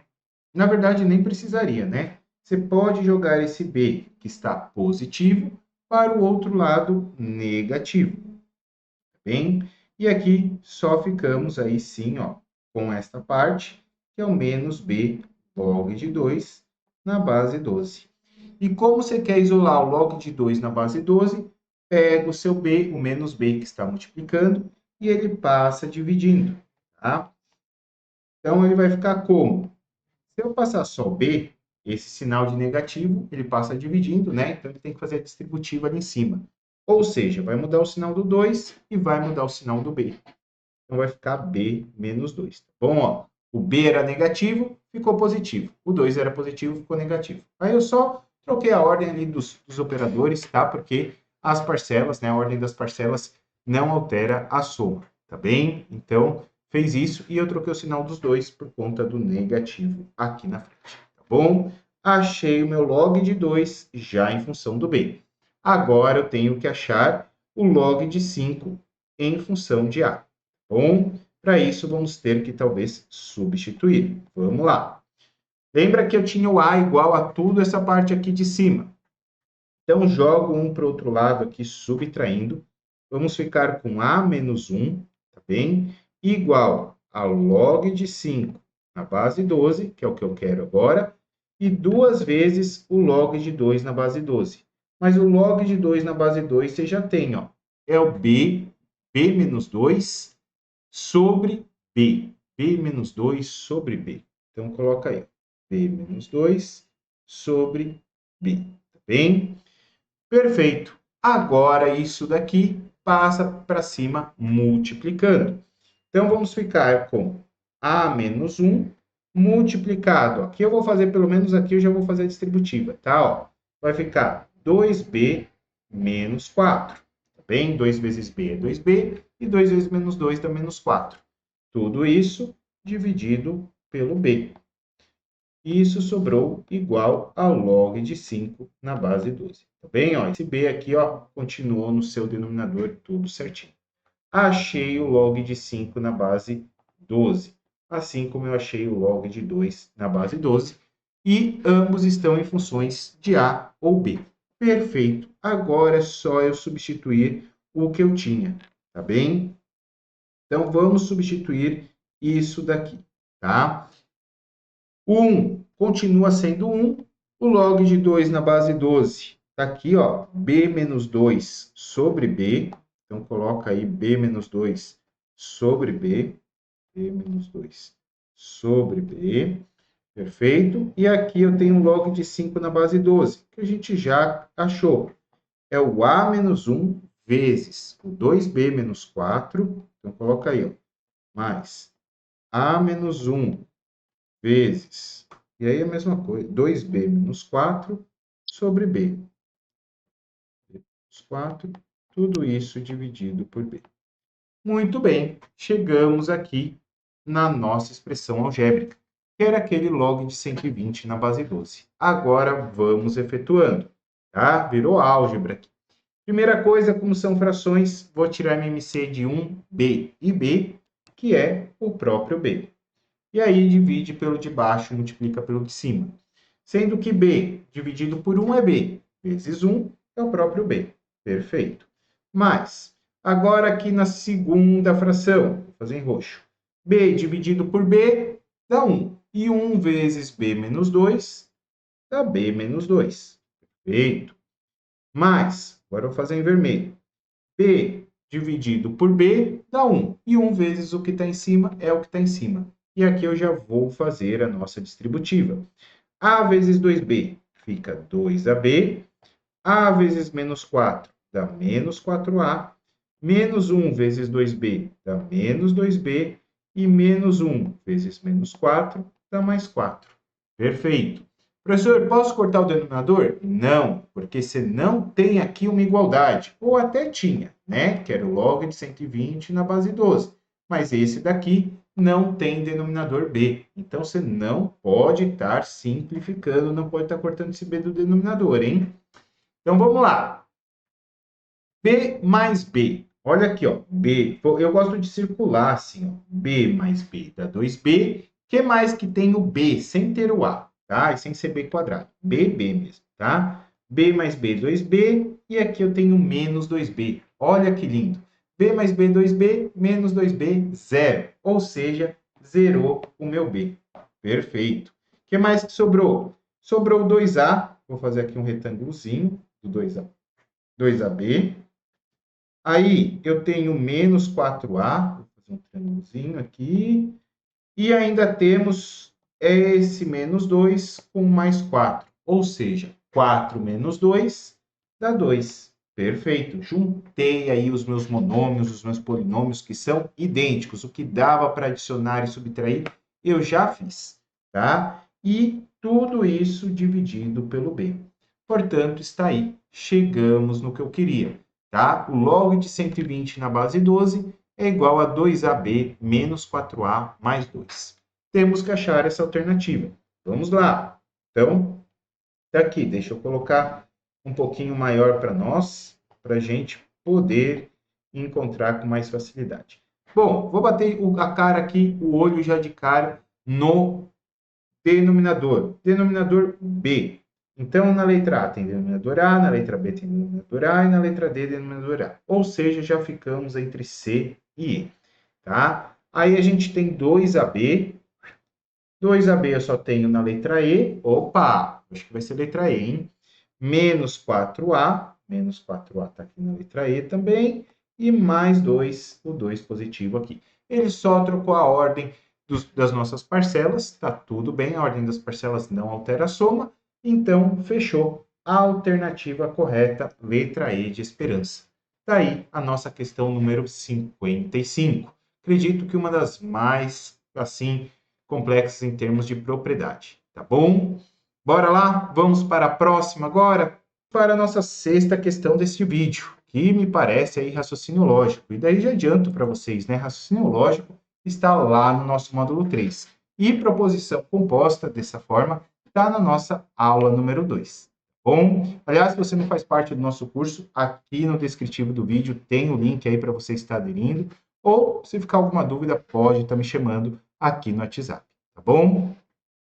Na verdade, nem precisaria, né? Você pode jogar esse b, que está positivo, para o outro lado negativo, tá bem? E aqui só ficamos aí sim, ó, com esta parte, que é o menos b log de 2 na base 12. E como você quer isolar o log de 2 na base 12, pega o seu b, o menos b que está multiplicando, e ele passa dividindo, tá? Então, ele vai ficar como? Se eu passar só b, esse sinal de negativo, ele passa dividindo, né? Então, ele tem que fazer a distributiva ali em cima. Ou seja, vai mudar o sinal do 2 e vai mudar o sinal do b. Então, vai ficar b menos 2. Tá bom? Ó, o b era negativo, ficou positivo. O 2 era positivo, ficou negativo. Aí eu só troquei a ordem ali dos operadores, tá? Porque as parcelas, né? A ordem das parcelas não altera a soma, tá bem? Então, fez isso e eu troquei o sinal dos dois por conta do negativo aqui na frente, tá bom? Achei o meu log de 2 já em função do b. Agora eu tenho que achar o log de 5 em função de a. Bom, para isso vamos ter que talvez substituir. Vamos lá. Lembra que eu tinha o a igual a tudo essa parte aqui de cima. Então, jogo um para o outro lado aqui, subtraindo. Vamos ficar com a menos 1, tá bem? Igual a log de 5 na base 12, que é o que eu quero agora, e 2 vezes o log de 2 na base 12. Mas o log de 2 na base 2 você já tem, ó. É o b menos 2, sobre b. b menos 2 sobre b. Então, coloca aí. b menos 2 sobre b. Tá bem? Perfeito. Agora, isso daqui passa para cima multiplicando. Então, vamos ficar com a menos 1 multiplicado. Aqui eu vou fazer, pelo menos aqui eu já vou fazer a distributiva, tá? Ó, vai ficar 2b menos 4. Tá bem? 2 vezes b é 2b e 2 vezes menos 2 dá menos 4. Tudo isso dividido pelo b. Isso sobrou igual ao log de 5 na base 12. Tá bem? Ó, esse b aqui, ó, continuou no seu denominador tudo certinho. Achei o log de 5 na base 12, assim como eu achei o log de 2 na base 12, e ambos estão em funções de a ou b. Perfeito. Agora é só eu substituir o que eu tinha, tá bem? Então, vamos substituir isso daqui, tá? O 1 continua sendo 1, o log de 2 na base 12 está aqui, ó, b menos 2 sobre b. Então, coloca aí b menos 2 sobre b. b menos 2 sobre b. Perfeito? E aqui eu tenho um log de 5 na base 12, que a gente já achou. É o a menos 1 vezes o 2b menos 4. Então, coloca aí, ó, mais a menos 1 vezes, e aí a mesma coisa, 2b menos 4 sobre b. Menos 4, tudo isso dividido por b. Muito bem, chegamos aqui na nossa expressão algébrica, que era aquele log de 120 na base 12. Agora vamos efetuando, tá? Virou álgebra aqui. Primeira coisa, como são frações, vou tirar MMC de 1b e b, que é o próprio b. E aí divide pelo de baixo, multiplica pelo de cima. Sendo que b dividido por 1 é b, vezes 1 é o próprio b. Perfeito. Mas, agora aqui na segunda fração, vou fazer em roxo. b dividido por b dá 1. E 1 vezes b menos 2 dá B menos 2. Perfeito. Mais, agora eu vou fazer em vermelho. B dividido por B dá 1. E 1 vezes o que está em cima é o que está em cima. E aqui eu já vou fazer a nossa distributiva. A vezes 2B fica 2AB. A vezes menos 4 dá menos 4A. Menos 1 vezes 2B dá menos 2B. E menos 1 vezes menos 4 dá mais 4. Perfeito. Professor, posso cortar o denominador? Não, porque você não tem aqui uma igualdade. Ou até tinha, né? Que era o log de 120 na base 12. Mas esse daqui não tem denominador B. Então, você não pode estar simplificando, não pode estar cortando esse B do denominador, hein? Então, vamos lá. B mais B. Olha aqui, ó. B. Eu gosto de circular assim, ó. B mais B dá 2B. O que mais que tem o B sem ter o A, tá? E sem ser B quadrado. B mesmo, tá? B mais B, 2B. E aqui eu tenho menos 2B. Olha que lindo. B mais B, 2B, menos 2B, 0. Ou seja, zerou o meu B. Perfeito. O que mais que sobrou? Sobrou 2A. Vou fazer aqui um retângulozinho do 2A. 2AB. Aí eu tenho menos 4A, vou fazer um triângulozinho aqui, e ainda temos esse menos 2 com mais 4, ou seja, 4 menos 2 dá 2. Perfeito, juntei aí os meus monômios, os meus polinômios que são idênticos, o que dava para adicionar e subtrair, eu já fiz, tá? E tudo isso dividido pelo B. Portanto, está aí, chegamos no que eu queria. Tá? O log de 120 na base 12 é igual a 2AB menos 4A mais 2. Temos que achar essa alternativa. Vamos lá. Então, tá aqui. Deixa eu colocar um pouquinho maior para nós, para a gente poder encontrar com mais facilidade. Bom, vou bater a cara aqui, o olho já de cara no denominador. Denominador B. Então, na letra A tem denominador A, na letra B tem denominador A e na letra D denominador A. Ou seja, já ficamos entre C e E, tá? Aí a gente tem 2AB. 2AB eu só tenho na letra E. Opa, acho que vai ser letra E, hein? Menos 4A. Menos 4A está aqui na letra E também. E mais 2, o 2 positivo aqui. Ele só trocou a ordem das nossas parcelas. Está tudo bem, a ordem das parcelas não altera a soma. Então, fechou. A alternativa correta, letra E de esperança. Daí a nossa questão número 55. Acredito que uma das mais, assim, complexas em termos de propriedade. Tá bom? Bora lá? Vamos para a próxima agora? Para a nossa sexta questão deste vídeo, que me parece aí raciocínio lógico. E daí já adianto para vocês, né? Raciocínio lógico está lá no nosso módulo 3. E proposição composta, dessa forma, está na nossa aula número 2. Bom, aliás, se você não faz parte do nosso curso, aqui no descritivo do vídeo tem o link aí para você estar aderindo. Ou, se ficar alguma dúvida, pode estar me chamando aqui no WhatsApp, tá bom?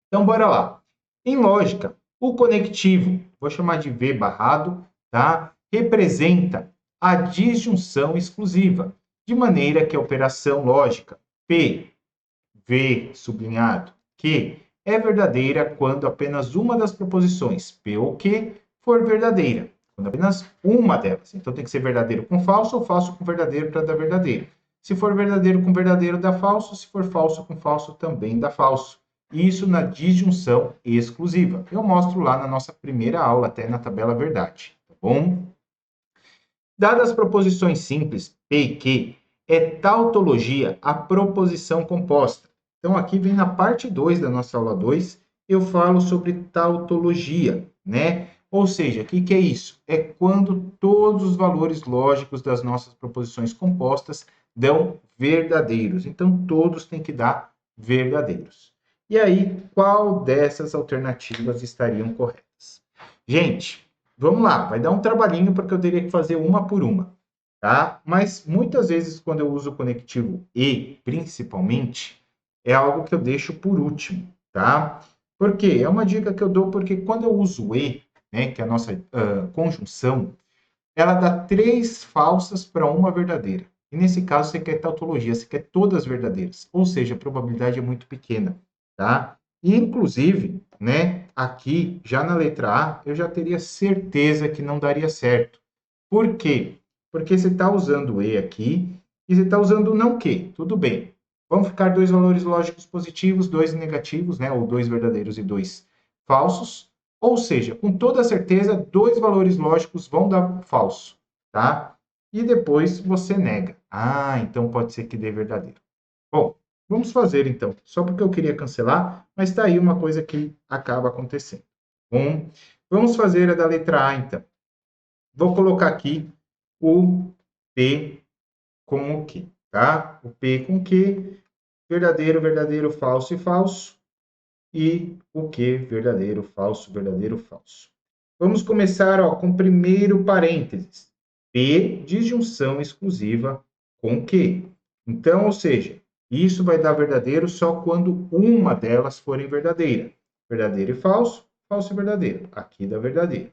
Então, bora lá. Em lógica, o conectivo, vou chamar de V barrado, tá? Representa a disjunção exclusiva, de maneira que a operação lógica P, V sublinhado, Q, é verdadeira quando apenas uma das proposições P ou Q for verdadeira, quando apenas uma delas. Então, tem que ser verdadeiro com falso ou falso com verdadeiro para dar verdadeiro. Se for verdadeiro com verdadeiro, dá falso. Se for falso com falso, também dá falso. Isso na disjunção exclusiva. Eu mostro lá na nossa primeira aula, até na tabela verdade, tá bom? Dadas as proposições simples, P e Q, é tautologia a proposição composta. Então, aqui vem na parte 2 da nossa aula 2, eu falo sobre tautologia, né? Ou seja, o que é isso? É quando todos os valores lógicos das nossas proposições compostas dão verdadeiros. Então, todos têm que dar verdadeiros. E aí, qual dessas alternativas estariam corretas? Gente, vamos lá, vai dar um trabalhinho porque eu teria que fazer uma por uma, tá? Mas muitas vezes quando eu uso o conectivo e, principalmente, é algo que eu deixo por último, tá? Por quê? É uma dica que eu dou porque quando eu uso e, né, que é a nossa conjunção, ela dá 3 falsas para uma verdadeira. E nesse caso você quer tautologia, você quer todas verdadeiras, ou seja, a probabilidade é muito pequena, tá? E inclusive, né, aqui, já na letra A, eu já teria certeza que não daria certo. Por quê? Porque você está usando o E aqui e você está usando o não que. Tudo bem. Vão ficar dois valores lógicos positivos, dois negativos, né? Ou dois verdadeiros e dois falsos. Ou seja, com toda certeza, dois valores lógicos vão dar falso, tá? E depois você nega. Ah, então pode ser que dê verdadeiro. Bom, vamos fazer então. Só porque eu queria cancelar, mas está aí uma coisa que acaba acontecendo. Bom, vamos fazer a da letra A então. Vou colocar aqui o P com o Q, tá? O P com Q, verdadeiro, verdadeiro, falso e falso. E o Q, verdadeiro, falso, verdadeiro, falso. Vamos começar ó, com o primeiro parênteses. P, disjunção exclusiva com Q. Então, ou seja, isso vai dar verdadeiro só quando uma delas forem verdadeira. Verdadeiro e falso, falso e verdadeiro. Aqui dá verdadeiro.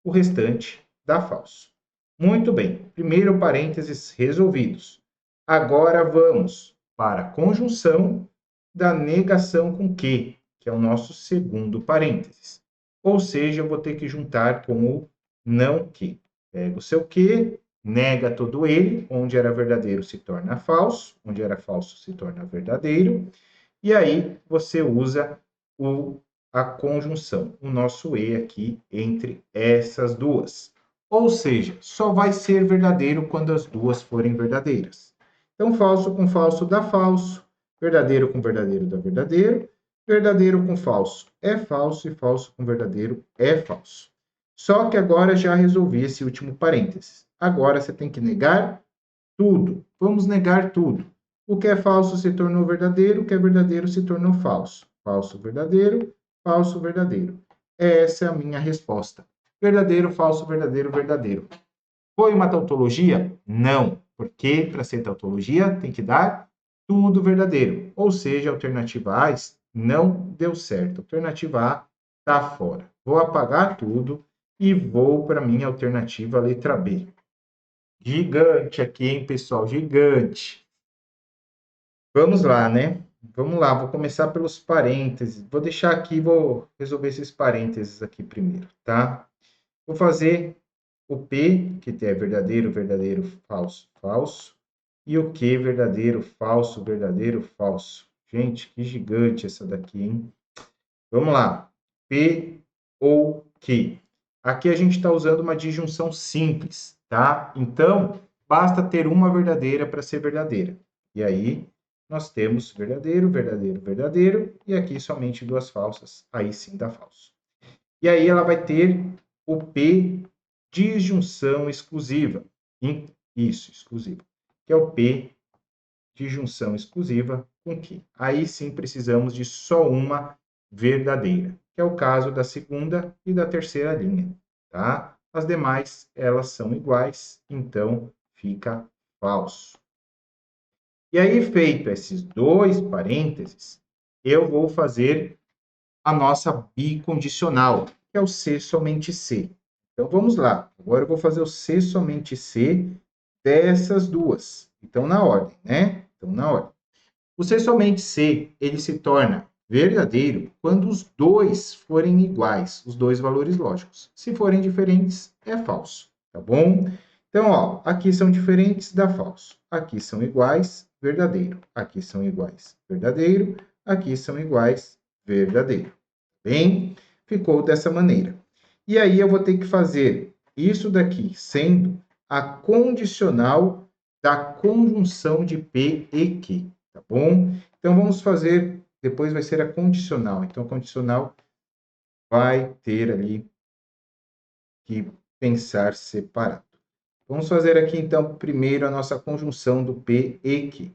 O restante dá falso. Muito bem. Primeiro parênteses resolvidos. Agora vamos para a conjunção da negação com que é o nosso segundo parênteses. Ou seja, eu vou ter que juntar com o não que. Pega o seu que, nega todo ele, onde era verdadeiro se torna falso, onde era falso se torna verdadeiro, e aí você usa a conjunção, o nosso e aqui entre essas duas. Ou seja, só vai ser verdadeiro quando as duas forem verdadeiras. Então, falso com falso dá falso, verdadeiro com verdadeiro dá verdadeiro, verdadeiro com falso é falso e falso com verdadeiro é falso. Só que agora já resolvi esse último parênteses. Agora você tem que negar tudo. Vamos negar tudo. O que é falso se tornou verdadeiro, o que é verdadeiro se tornou falso. Falso, verdadeiro, falso, verdadeiro. Essa é a minha resposta. Verdadeiro, falso, verdadeiro, verdadeiro. Foi uma tautologia? Não, porque para ser tautologia tem que dar tudo verdadeiro. Ou seja, a alternativa A não deu certo. A alternativa A está fora. Vou apagar tudo e vou para a minha alternativa letra B. Gigante aqui, hein, pessoal? Gigante. Vamos lá, né? Vamos lá, vou começar pelos parênteses. Vou deixar aqui, vou resolver esses parênteses aqui primeiro, tá? Vou fazer o P, que é verdadeiro, verdadeiro, falso, falso. E o Q, verdadeiro, falso, verdadeiro, falso. Gente, que gigante essa daqui, hein? Vamos lá. P ou Q. Aqui a gente está usando uma disjunção simples, tá? Então, basta ter uma verdadeira para ser verdadeira. E aí, nós temos verdadeiro, verdadeiro, verdadeiro, e aqui somente duas falsas. Aí sim dá falso. E aí ela vai ter o P disjunção exclusiva. Isso, exclusiva. Que é o P disjunção exclusiva com que. Aí sim precisamos de só uma verdadeira, que é o caso da segunda e da terceira linha, tá? As demais, elas são iguais, então fica falso. E aí, feito esses dois parênteses, eu vou fazer a nossa bicondicional, que é o C somente C. Então, vamos lá. Agora eu vou fazer o C somente C dessas duas. Então, na ordem, né? Então, na ordem. O C somente C, ele se torna verdadeiro quando os dois forem iguais, os dois valores lógicos. Se forem diferentes, é falso, tá bom? Então, ó, aqui são diferentes, dá falso. Aqui são iguais, verdadeiro. Aqui são iguais, verdadeiro. Aqui são iguais, verdadeiro. Bem, ficou dessa maneira. E aí eu vou ter que fazer isso daqui sendo a condicional da conjunção de P e Q, tá bom? Então vamos fazer, depois vai ser a condicional. Então a condicional vai ter ali que pensar separado. Vamos fazer aqui então primeiro a nossa conjunção do P e Q.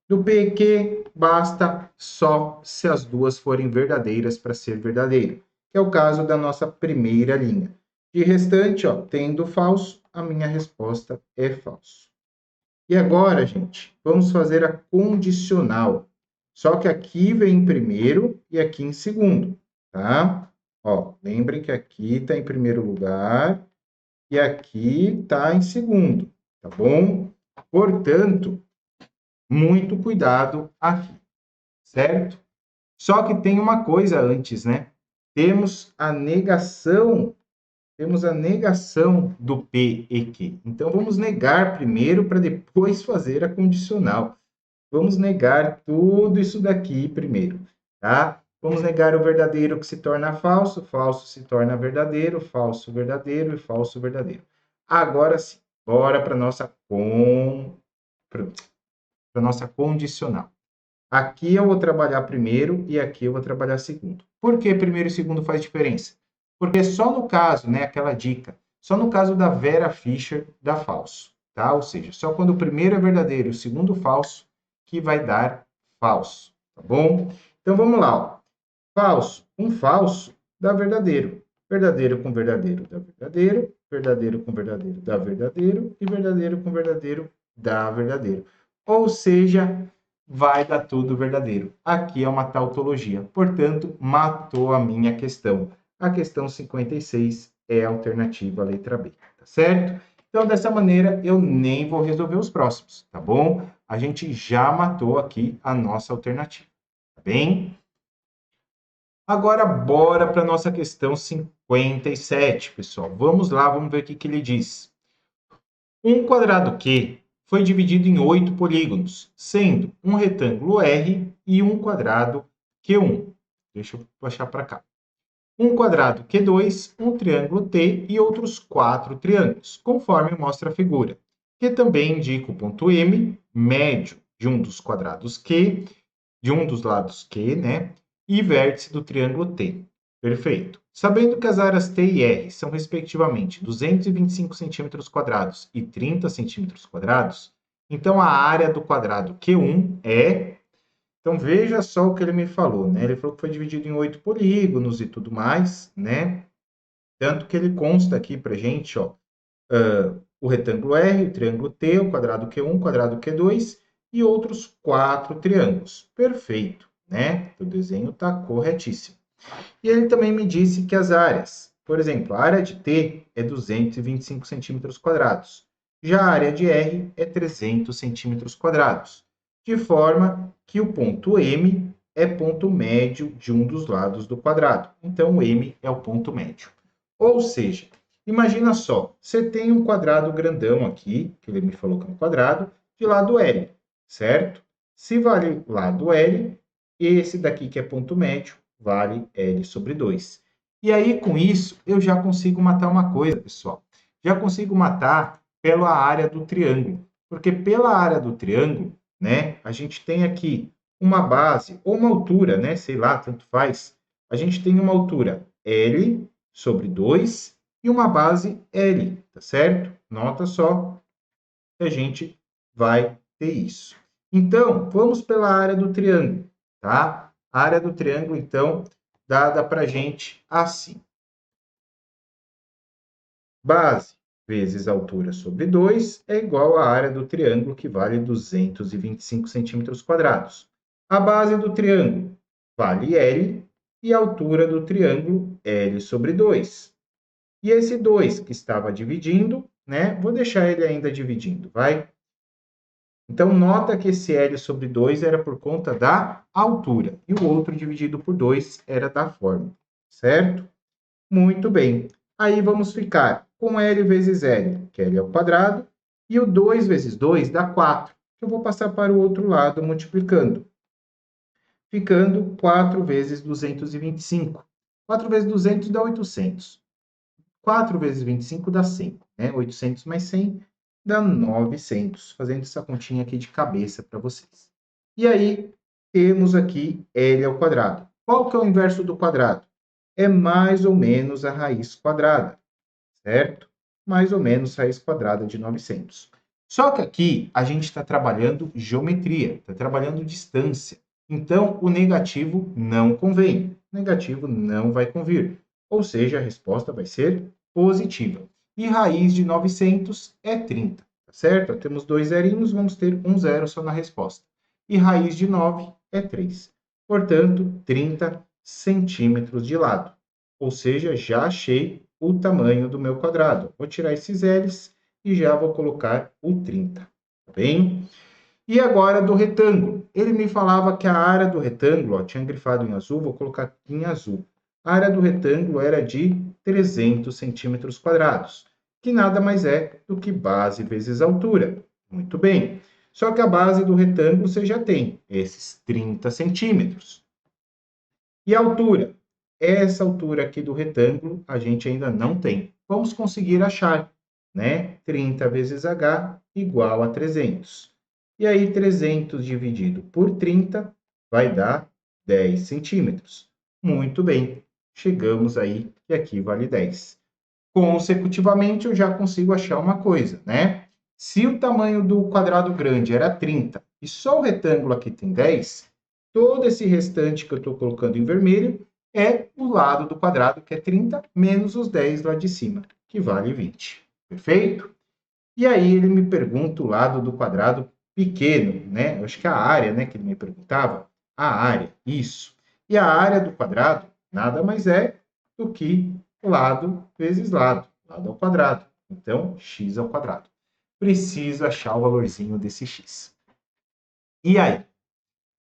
Do P e Q basta só se as duas forem verdadeiras para ser verdadeiro, que é o caso da nossa primeira linha. De restante, ó, tendo falso, a minha resposta é falso. E agora, gente, vamos fazer a condicional. Só que aqui vem em primeiro e aqui em segundo, tá? Ó, lembrem que aqui está em primeiro lugar e aqui está em segundo, tá bom? Portanto, muito cuidado aqui, certo? Só que tem uma coisa antes, né? temos a negação do P e Q. Então, vamos negar primeiro para depois fazer a condicional. Vamos negar tudo isso daqui primeiro, tá? Vamos negar o verdadeiro que se torna falso, falso se torna verdadeiro, falso verdadeiro e falso verdadeiro. Agora sim, bora para nossa condicional. Aqui eu vou trabalhar primeiro e aqui eu vou trabalhar segundo. Por que primeiro e segundo faz diferença? Porque só no caso, né, aquela dica, só no caso da Vera Fischer dá falso, tá? Ou seja, só quando o primeiro é verdadeiro e o segundo falso que vai dar falso, tá bom? Então vamos lá, ó. Falso, um falso dá verdadeiro. Verdadeiro com verdadeiro dá verdadeiro, verdadeiro com verdadeiro dá verdadeiro e verdadeiro com verdadeiro dá verdadeiro. Ou seja, vai dar tudo verdadeiro. Aqui é uma tautologia, portanto, matou a minha questão. A questão 56 é a alternativa, a letra B, tá certo? Então, dessa maneira, eu nem vou resolver os próximos, tá bom? A gente já matou aqui a nossa alternativa, tá bem? Agora, bora para a nossa questão 57, pessoal. Vamos lá, vamos ver o que ele diz. Um quadrado Q foi dividido em 8 polígonos, sendo um retângulo R e um quadrado Q1. Deixa eu puxar para cá. Um quadrado Q2, um triângulo T e outros 4 triângulos, conforme mostra a figura, que também indica o ponto M, médio de um dos quadrados Q, de um dos lados Q, né? E vértice do triângulo T. Perfeito. Sabendo que as áreas T e R são, respectivamente, 225 centímetros quadrados e 30 centímetros quadrados, então a área do quadrado Q1 é... Então, veja só o que ele me falou, né? Ele falou que foi dividido em 8 polígonos e tudo mais, né? Tanto que ele consta aqui pra gente, ó, o retângulo R, o triângulo T, o quadrado Q1, o quadrado Q2 e outros 4 triângulos. Perfeito, né? O desenho está corretíssimo. E ele também me disse que as áreas, por exemplo, a área de T é 225 centímetros quadrados, já a área de R é 300 centímetros quadrados, de forma que o ponto M é ponto médio de um dos lados do quadrado. Então, o M é o ponto médio. Ou seja, imagina só, você tem um quadrado grandão aqui, que ele me falou que é um quadrado, de lado L, certo? Se vale lado L, esse daqui que é ponto médio, vale L sobre 2. E aí, com isso, eu já consigo matar uma coisa, pessoal. Já consigo matar pela área do triângulo. Porque pela área do triângulo, né, a gente tem aqui uma base, ou uma altura, né, sei lá, tanto faz. A gente tem uma altura L sobre 2 e uma base L, tá certo? Nota só que a gente vai ter isso. Então, vamos pela área do triângulo, tá? A área do triângulo, então, dada para a gente assim. Base vezes altura sobre 2 é igual à área do triângulo, que vale 225 centímetros quadrados. A base do triângulo vale L e a altura do triângulo L sobre 2. E esse 2 que estava dividindo, né? Vou deixar ele ainda dividindo, vai? Então, nota que esse L sobre 2 era por conta da altura, e o outro dividido por 2 era da forma, certo? Muito bem. Aí vamos ficar com L vezes L, que L é o quadrado, e o 2 vezes 2 dá 4, que eu vou passar para o outro lado multiplicando. Ficando 4 vezes 225. 4 vezes 200 dá 800. 4 vezes 25 dá 100, né? 800 mais 100 dá 900, fazendo essa continha aqui de cabeça para vocês. E aí, temos aqui L ao quadrado. Qual que é o inverso do quadrado? É mais ou menos a raiz quadrada, certo? Mais ou menos raiz quadrada de 900. Só que aqui a gente está trabalhando geometria, está trabalhando distância. Então, o negativo não convém. O negativo não vai convir. Ou seja, a resposta vai ser positiva. E raiz de 900 é 30, tá certo? Temos 2 zerinhos, vamos ter um zero só na resposta. E raiz de 9 é 3. Portanto, 30 centímetros de lado. Ou seja, já achei o tamanho do meu quadrado. Vou tirar esses L's e já vou colocar o 30, tá bem? E agora do retângulo. Ele me falava que a área do retângulo, ó, tinha grifado em azul, vou colocar aqui em azul. a área do retângulo era de 300 centímetros quadrados, que nada mais é do que base vezes altura. Muito bem. Só que a base do retângulo você já tem, esses 30 centímetros. E a altura? Essa altura aqui do retângulo a gente ainda não tem. Vamos conseguir achar, né? 30 vezes h igual a 300. E aí, 300 dividido por 30 vai dar 10 centímetros. Muito bem, chegamos aí e aqui vale 10. Consecutivamente, eu já consigo achar uma coisa, né? Se o tamanho do quadrado grande era 30 e só o retângulo aqui tem 10, todo esse restante que eu estou colocando em vermelho é o lado do quadrado, que é 30, menos os 10 lá de cima, que vale 20. Perfeito? E aí ele me pergunta o lado do quadrado pequeno, né? Eu acho que é a área, né, que ele me perguntava. A área, isso. E a área do quadrado nada mais é do que lado vezes lado, lado ao quadrado. Então, x ao quadrado. Preciso achar o valorzinho desse x. E aí,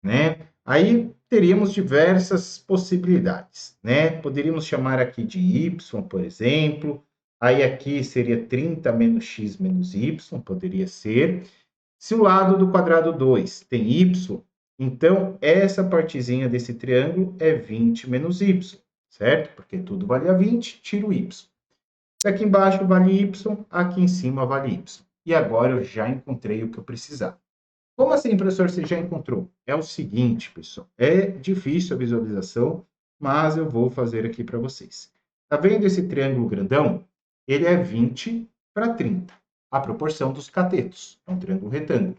né? Aí teríamos diversas possibilidades, né? Poderíamos chamar aqui de y, por exemplo. Aí aqui seria 30 menos x menos y, poderia ser. Se o lado do quadrado 2 tem y, então essa partezinha desse triângulo é 20 menos y, certo? Porque tudo vale a 20, tiro y. Aqui embaixo vale y, aqui em cima vale y. E agora eu já encontrei o que eu precisava. Como assim, professor, você já encontrou? É o seguinte, pessoal, é difícil a visualização, mas eu vou fazer aqui para vocês. Tá vendo esse triângulo grandão? Ele é 20 para 30, a proporção dos catetos, é um triângulo retângulo.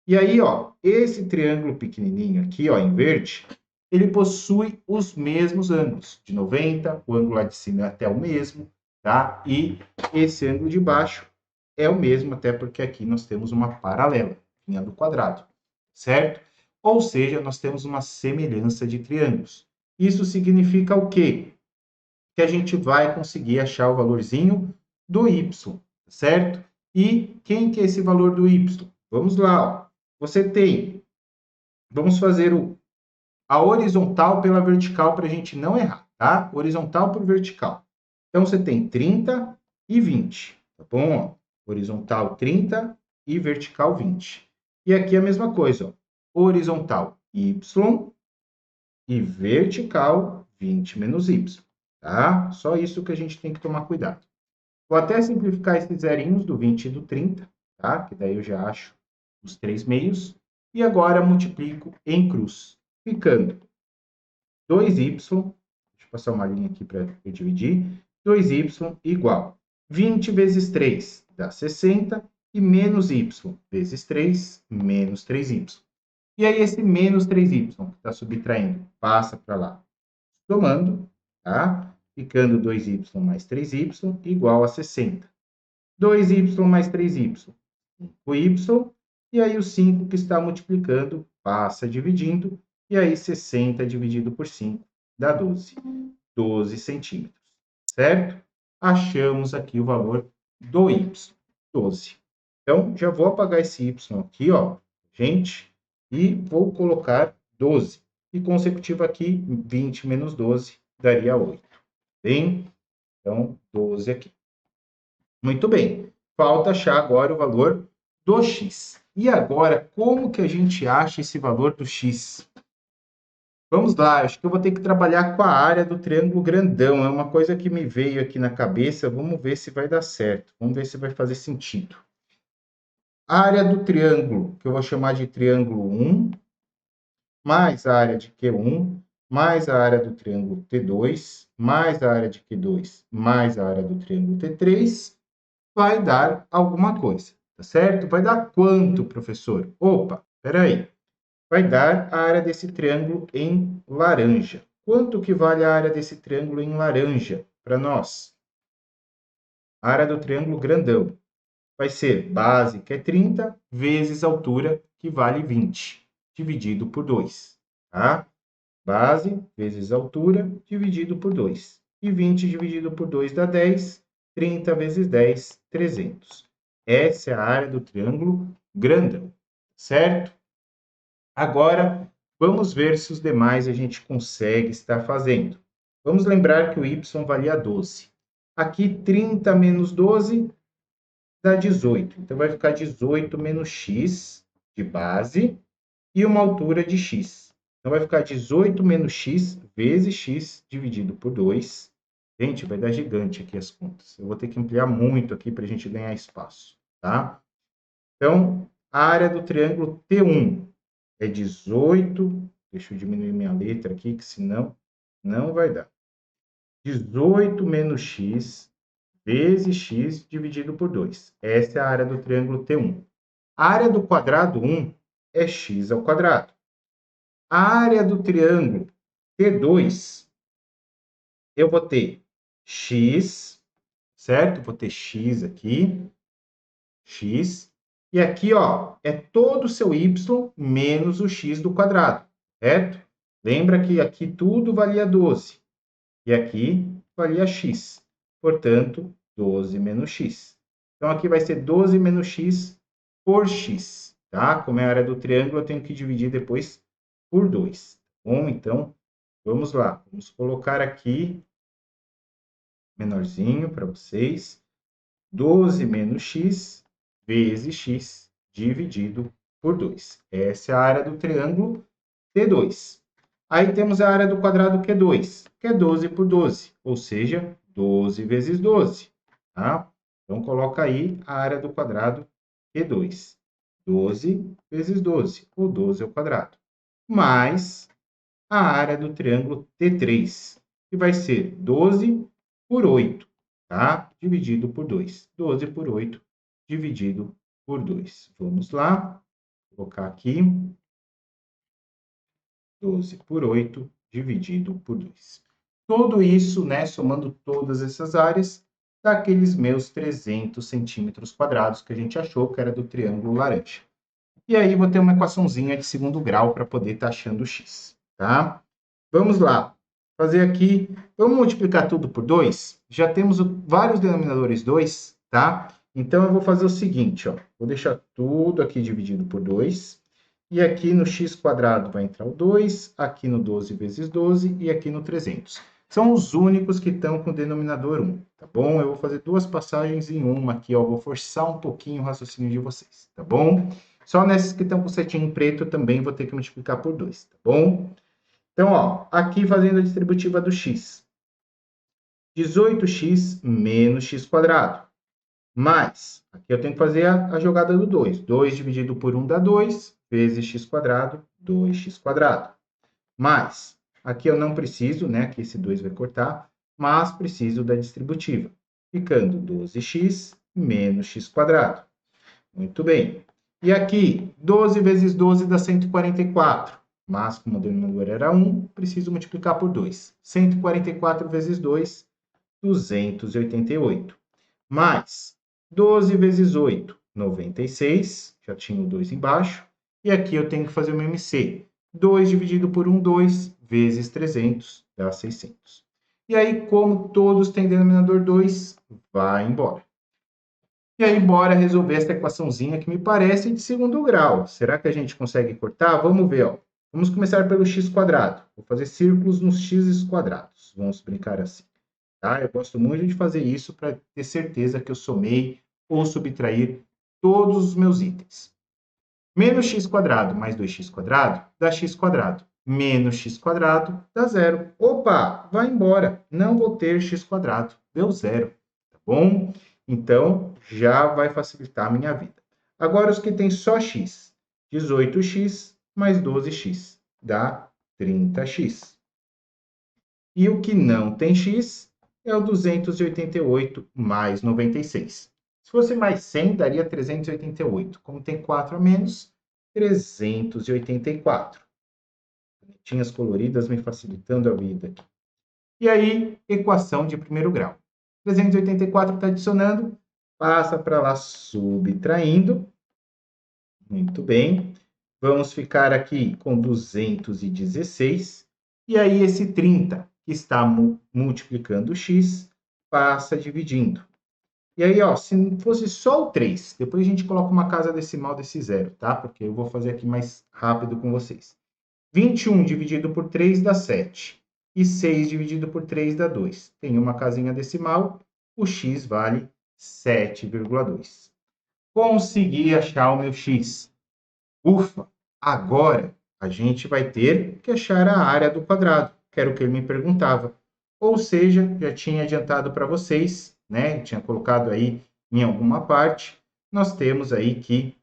E aí, ó, esse triângulo pequenininho aqui, ó, em verde, ele possui os mesmos ângulos, de 90, o ângulo lá de cima é até o mesmo, tá? E esse ângulo de baixo é o mesmo, até porque aqui nós temos uma paralela do quadrado, certo? Ou seja, nós temos uma semelhança de triângulos. Isso significa o quê? Que a gente vai conseguir achar o valorzinho do y, certo? E quem que é esse valor do y? Vamos lá, ó. Você tem, vamos fazer a horizontal pela vertical para a gente não errar, tá? Horizontal por vertical. Então, você tem 30 e 20, tá bom? Horizontal 30 e vertical 20. E aqui a mesma coisa, ó. Horizontal y e vertical 20 menos y, tá? Só isso que a gente tem que tomar cuidado. Vou até simplificar esses zerinhos do 20 e do 30, tá? Que daí eu já acho os 3 meios. E agora multiplico em cruz, ficando 2y, deixa eu passar uma linha aqui para eu dividir, 2y igual 20 vezes 3 dá 60, e menos y vezes 3, menos 3y. E aí, esse menos 3y, que está subtraindo, passa para lá, somando, tá? Ficando 2y mais 3y igual a 60. 2y mais 3y, 5y, e aí o 5 que está multiplicando passa dividindo, e aí 60 dividido por 5 dá 12. 12 centímetros, certo? Achamos aqui o valor do y, 12. Então, já vou apagar esse y aqui, ó, gente, e vou colocar 12. E consecutivo aqui, 20 menos 12 daria 8. Bem? Então, 12 aqui. Muito bem. Falta achar agora o valor do x. E agora, como que a gente acha esse valor do x? Vamos lá, acho que eu vou ter que trabalhar com a área do triângulo grandão. É uma coisa que me veio aqui na cabeça. Vamos ver se vai dar certo. Vamos ver se vai fazer sentido. A área do triângulo, que eu vou chamar de triângulo 1, mais a área de Q1, mais a área do triângulo T2, mais a área de Q2, mais a área do triângulo T3, vai dar alguma coisa, tá certo? Vai dar quanto, professor? Opa, espera aí. Vai dar a área desse triângulo em laranja. Quanto que vale a área desse triângulo em laranja para nós? A área do triângulo grandão vai ser base, que é 30, vezes altura, que vale 20, dividido por 2, tá? Base vezes altura, dividido por 2. E 20 dividido por 2 dá 10, 30 vezes 10, 300. Essa é a área do triângulo grandão, certo? Agora, vamos ver se os demais a gente consegue estar fazendo. Vamos lembrar que o y valia 12. Aqui, 30 menos 12 dá 18. Então, vai ficar 18 menos x de base e uma altura de x. Então, vai ficar 18 menos x vezes x dividido por 2. Gente, vai dar gigante aqui as contas. Eu vou ter que ampliar muito aqui para a gente ganhar espaço, tá? Então, a área do triângulo T1 é 18. Deixa eu diminuir minha letra aqui, que senão não vai dar. 18 menos x vezes x dividido por 2. Essa é a área do triângulo T1. A área do quadrado 1 é x ao quadrado. A área do triângulo T2, eu vou ter x, certo? Vou ter x aqui, x. E aqui, ó, é todo o seu y menos o x do quadrado, certo? Lembra que aqui tudo valia 12. E aqui valia x. Portanto, 12 menos x. Então, aqui vai ser 12 menos x por x, tá? Como é a área do triângulo, eu tenho que dividir depois por 2. Bom, então, vamos lá. Vamos colocar aqui, menorzinho para vocês. 12 menos x vezes x dividido por 2. Essa é a área do triângulo T2. Aí temos a área do quadrado Q2, que é 12 por 12, ou seja, 12 vezes 12. Tá? Então, coloca aí a área do quadrado Q2. 12 vezes 12, ou 12 ao quadrado. Mais a área do triângulo T3, que vai ser 12 por 8, tá? Dividido por 2. 12 por 8 dividido por 2. Vamos lá, vou colocar aqui. 12 por 8 dividido por 2. Tudo isso, né, somando todas essas áreas, dá aqueles meus 300 centímetros quadrados que a gente achou que era do triângulo laranja. E aí, vou ter uma equaçãozinha de segundo grau para poder estar achando o x, tá? Vamos lá. Fazer aqui, vamos multiplicar tudo por 2? Já temos vários denominadores 2, tá? Então, eu vou fazer o seguinte, ó. Vou deixar tudo aqui dividido por 2. E aqui no x quadrado vai entrar o 2, aqui no 12 vezes 12 e aqui no 300. São os únicos que estão com o denominador 1, tá bom? Eu vou fazer duas passagens em uma aqui, ó. Vou forçar um pouquinho o raciocínio de vocês, tá bom? Só nesses que estão com setinho preto também vou ter que multiplicar por 2, tá bom? Então, ó, aqui fazendo a distributiva do x. 18x menos x quadrado. Mais, aqui eu tenho que fazer a jogada do 2. 2 dividido por 1 dá 2, vezes x quadrado, 2x quadrado. Mais, aqui eu não preciso, né, que esse 2 vai cortar, mas preciso da distributiva, ficando 12x menos x quadrado. Muito bem. E aqui, 12 vezes 12 dá 144. Mas, como o denominador era 1, preciso multiplicar por 2. 144 vezes 2, 288. Mais 12 vezes 8, 96. Já tinha o 2 embaixo. E aqui eu tenho que fazer o meu MC. 2 dividido por 1, 2, vezes 300, dá 600. E aí, como todos têm denominador 2, vai embora. E aí, bora resolver essa equaçãozinha que me parece de segundo grau. Será que a gente consegue cortar? Vamos ver, ó. Vamos começar pelo x quadrado. Vou fazer círculos nos x quadrados. Vamos brincar assim, tá? Eu gosto muito de fazer isso para ter certeza que eu somei ou subtrair todos os meus itens. Menos x quadrado mais 2x quadrado dá x quadrado. Menos x quadrado dá zero. Opa, vai embora. Não vou ter x quadrado. Deu zero, tá bom? Então, já vai facilitar a minha vida. Agora, os que têm só x. 18x mais 12x dá 30x. E o que não tem x é o 288 mais 96. Se fosse mais 100, daria 388. Como tem 4 a menos, 384. Tinhas coloridas me facilitando a vida aqui. E aí, equação de primeiro grau. 384 está adicionando, passa para lá subtraindo. Muito bem. Vamos ficar aqui com 216. E aí, esse 30, que está multiplicando x, passa dividindo. E aí, ó, se fosse só o 3, depois a gente coloca uma casa decimal desse zero, tá? Porque eu vou fazer aqui mais rápido com vocês. 21 dividido por 3 dá 7. e 6 dividido por 3 dá 2. Tem uma casinha decimal, o x vale 7,2. Consegui achar o meu x. Ufa! Agora a gente vai ter que achar a área do quadrado, que era o que ele me perguntava. Ou seja, já tinha adiantado para vocês, né? Tinha colocado aí em alguma parte. Nós temos aí que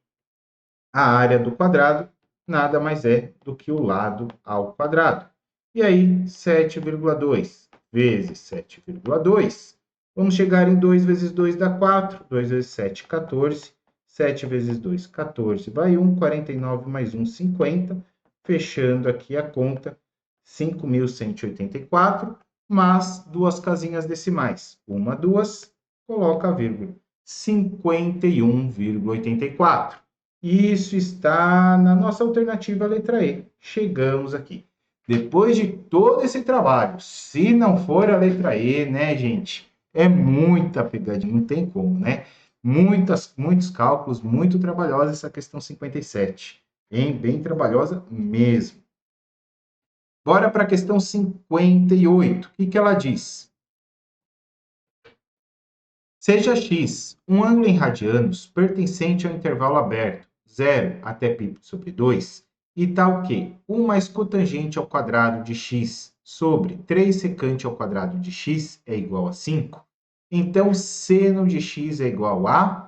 a área do quadrado nada mais é do que o lado ao quadrado. E aí, 7,2 vezes 7,2. Vamos chegar em 2 vezes 2 dá 4. 2 vezes 7, 14. 7 vezes 2, 14. Vai 1, 49 mais 1, 50. Fechando aqui a conta, 5.184, mas duas casinhas decimais. Uma, duas, coloca a vírgula. 51,84. Isso está na nossa alternativa letra E. Chegamos aqui. Depois de todo esse trabalho, se não for a letra E, né, gente? É muita pegadinha, não tem como, né? Muitos cálculos, muito trabalhosa essa questão 57. Hein? Bem trabalhosa mesmo. Bora para a questão 58. O que ela diz? Seja x um ângulo em radianos pertencente ao intervalo aberto 0 até π sobre 2, e tal que 1 mais cotangente ao quadrado de x sobre 3 secante ao quadrado de x é igual a 5, então seno de x é igual a...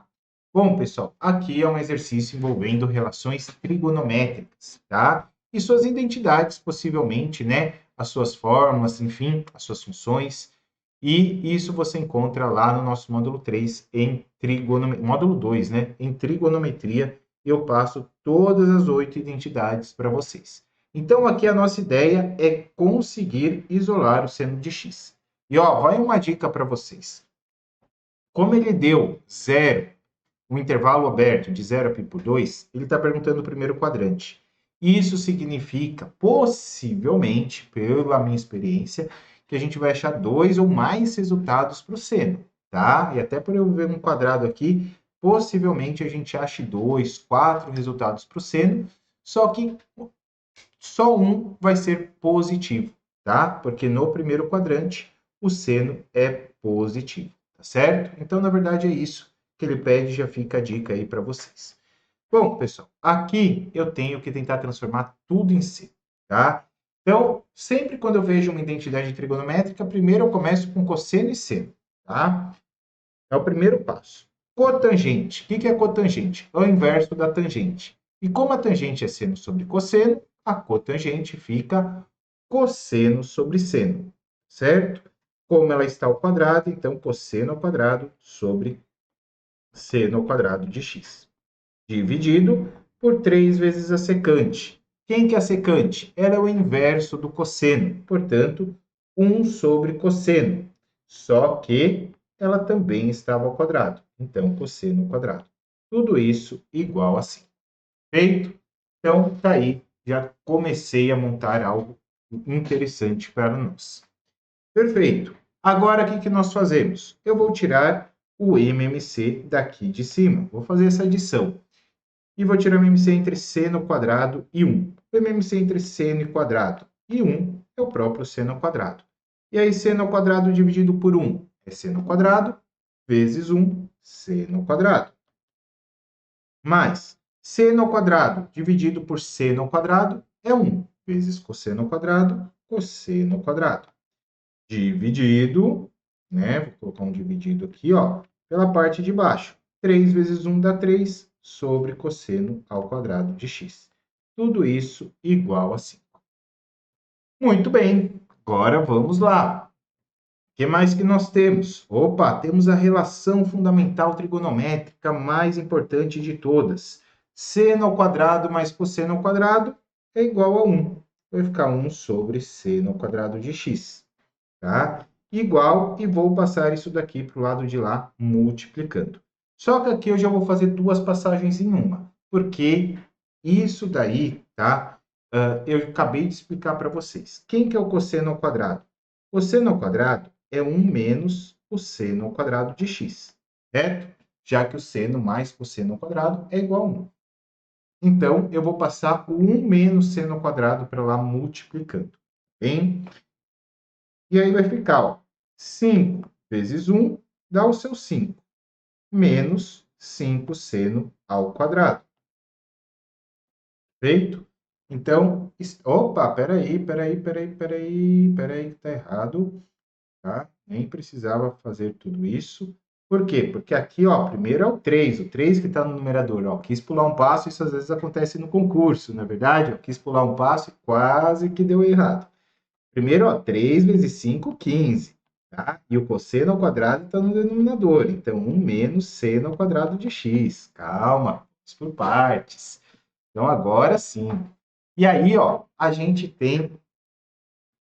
Bom, pessoal, aqui é um exercício envolvendo relações trigonométricas, tá? E suas identidades, possivelmente, né? As suas fórmulas, enfim, as suas funções. E isso você encontra lá no nosso módulo 3 em trigonometria, módulo 2, né? Em trigonometria, eu passo todas as 8 identidades para vocês. Então, aqui a nossa ideia é conseguir isolar o seno de x. E, ó, vai uma dica para vocês. Como ele deu 0, um intervalo aberto de 0 a π por 2, ele está perguntando o primeiro quadrante. Isso significa, possivelmente, pela minha experiência, que a gente vai achar 2 ou mais resultados para o seno, tá? E até por eu ver um quadrado aqui, possivelmente a gente ache 2, 4 resultados para o seno, só que só um vai ser positivo, tá? Porque no primeiro quadrante o seno é positivo, tá certo? Então, na verdade, é isso que ele pede, já fica a dica aí para vocês. Bom, pessoal, aqui eu tenho que tentar transformar tudo em seno, tá? Então, sempre quando eu vejo uma identidade trigonométrica, primeiro eu começo com cosseno e seno, tá? É o primeiro passo. Cotangente. O que é cotangente? É o inverso da tangente. E como a tangente é seno sobre cosseno, a cotangente fica cosseno sobre seno, certo? Como ela está ao quadrado, então cosseno ao quadrado sobre seno ao quadrado de x. Dividido por 3 vezes a secante. Quem que é a secante? Ela é o inverso do cosseno, portanto, 1 sobre cosseno. Só que ela também estava ao quadrado, então cosseno ao quadrado. Tudo isso igual a 5. Feito? Então, tá aí, já comecei a montar algo interessante para nós. Perfeito. Agora, o que nós fazemos? Eu vou tirar o MMC daqui de cima. Vou fazer essa adição. E vou tirar o MMC entre seno quadrado e 1. O MMC entre seno e quadrado e 1 é o próprio seno ao quadrado. E aí, seno ao quadrado dividido por 1 é seno ao quadrado, vezes 1, seno ao quadrado. Mais, seno ao quadrado dividido por seno ao quadrado é 1, vezes cosseno ao quadrado, cosseno ao quadrado. Dividido, né? Vou colocar um dividido aqui, ó, pela parte de baixo. 3 vezes 1 dá 3 sobre cosseno ao quadrado de x. Tudo isso igual a 5. Muito bem, agora vamos lá. O que mais que nós temos? Opa, temos a relação fundamental trigonométrica mais importante de todas. Seno ao quadrado mais cosseno ao quadrado é igual a 1. Vai ficar 1 sobre seno ao quadrado de x. Tá? Igual, e vou passar isso daqui para o lado de lá, multiplicando. Só que aqui eu já vou fazer duas passagens em uma, porque isso daí, tá? Eu acabei de explicar para vocês. Quem que é o cosseno ao quadrado? Cosseno ao quadrado é 1 menos o seno ao quadrado de x, certo? Já que o seno mais cosseno ao quadrado é igual a 1. Então, eu vou passar o 1 menos seno ao quadrado para lá multiplicando, bem? E aí vai ficar, ó, 5 vezes 1 dá o seu 5, menos 5 seno ao quadrado. Feito? Então, opa, peraí, que tá errado, tá? Nem precisava fazer tudo isso. Por quê? Porque aqui, ó, primeiro é o 3 que está no numerador, ó, quis pular um passo, isso às vezes acontece no concurso, não é verdade? Ó, quis pular um passo e quase que deu errado. Primeiro, ó, 3 vezes 5, 15, tá? E o cosseno ao quadrado está no denominador, então 1 menos seno ao quadrado de x. Calma, vamos por partes. Então, agora sim. E aí, ó, a gente tem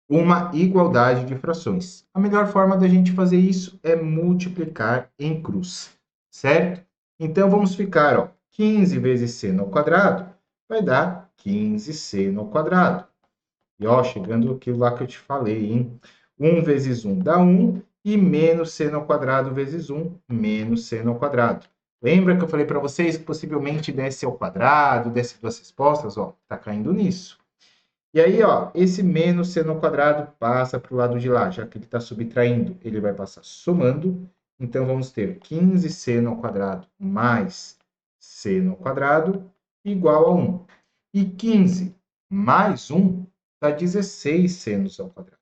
uma igualdade de frações. A melhor forma da gente fazer isso é multiplicar em cruz, certo? Então, vamos ficar, ó, 15 vezes seno ao quadrado vai dar 15 seno ao quadrado. E, ó, chegando aquilo lá que eu te falei, hein? 1 vezes 1 dá 1, e menos seno ao quadrado vezes 1, menos seno ao quadrado. Lembra que eu falei para vocês que possivelmente desse ao quadrado, desse duas respostas? Ó, tá caindo nisso. E aí, ó, esse menos seno ao quadrado passa para o lado de lá, já que ele está subtraindo, ele vai passar somando. Então, vamos ter 15 seno ao quadrado mais seno ao quadrado igual a 1. E 15 mais 1 dá 16 senos ao quadrado.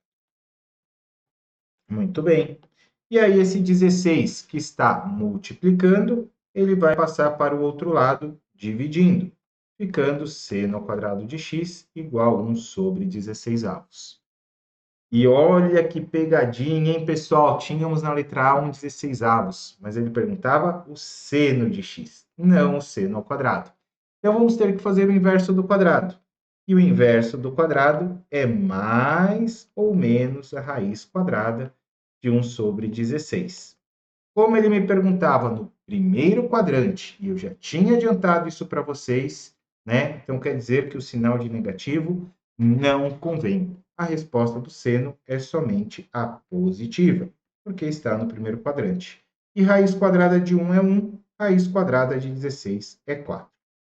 Muito bem. E aí, esse 16 que está multiplicando, ele vai passar para o outro lado, dividindo, ficando seno ao quadrado de x igual a 1 sobre 16 avos. E olha que pegadinha, hein, pessoal? Tínhamos na letra A 16 avos, mas ele perguntava o seno de x, não o seno ao quadrado. Então, vamos ter que fazer o inverso do quadrado. E o inverso do quadrado é mais ou menos a raiz quadrada de 1 sobre 16. Como ele me perguntava no primeiro quadrante, e eu já tinha adiantado isso para vocês, né? Então, quer dizer que o sinal de negativo não convém. A resposta do seno é somente a positiva, porque está no primeiro quadrante. E raiz quadrada de 1 é 1, raiz quadrada de 16 é 4.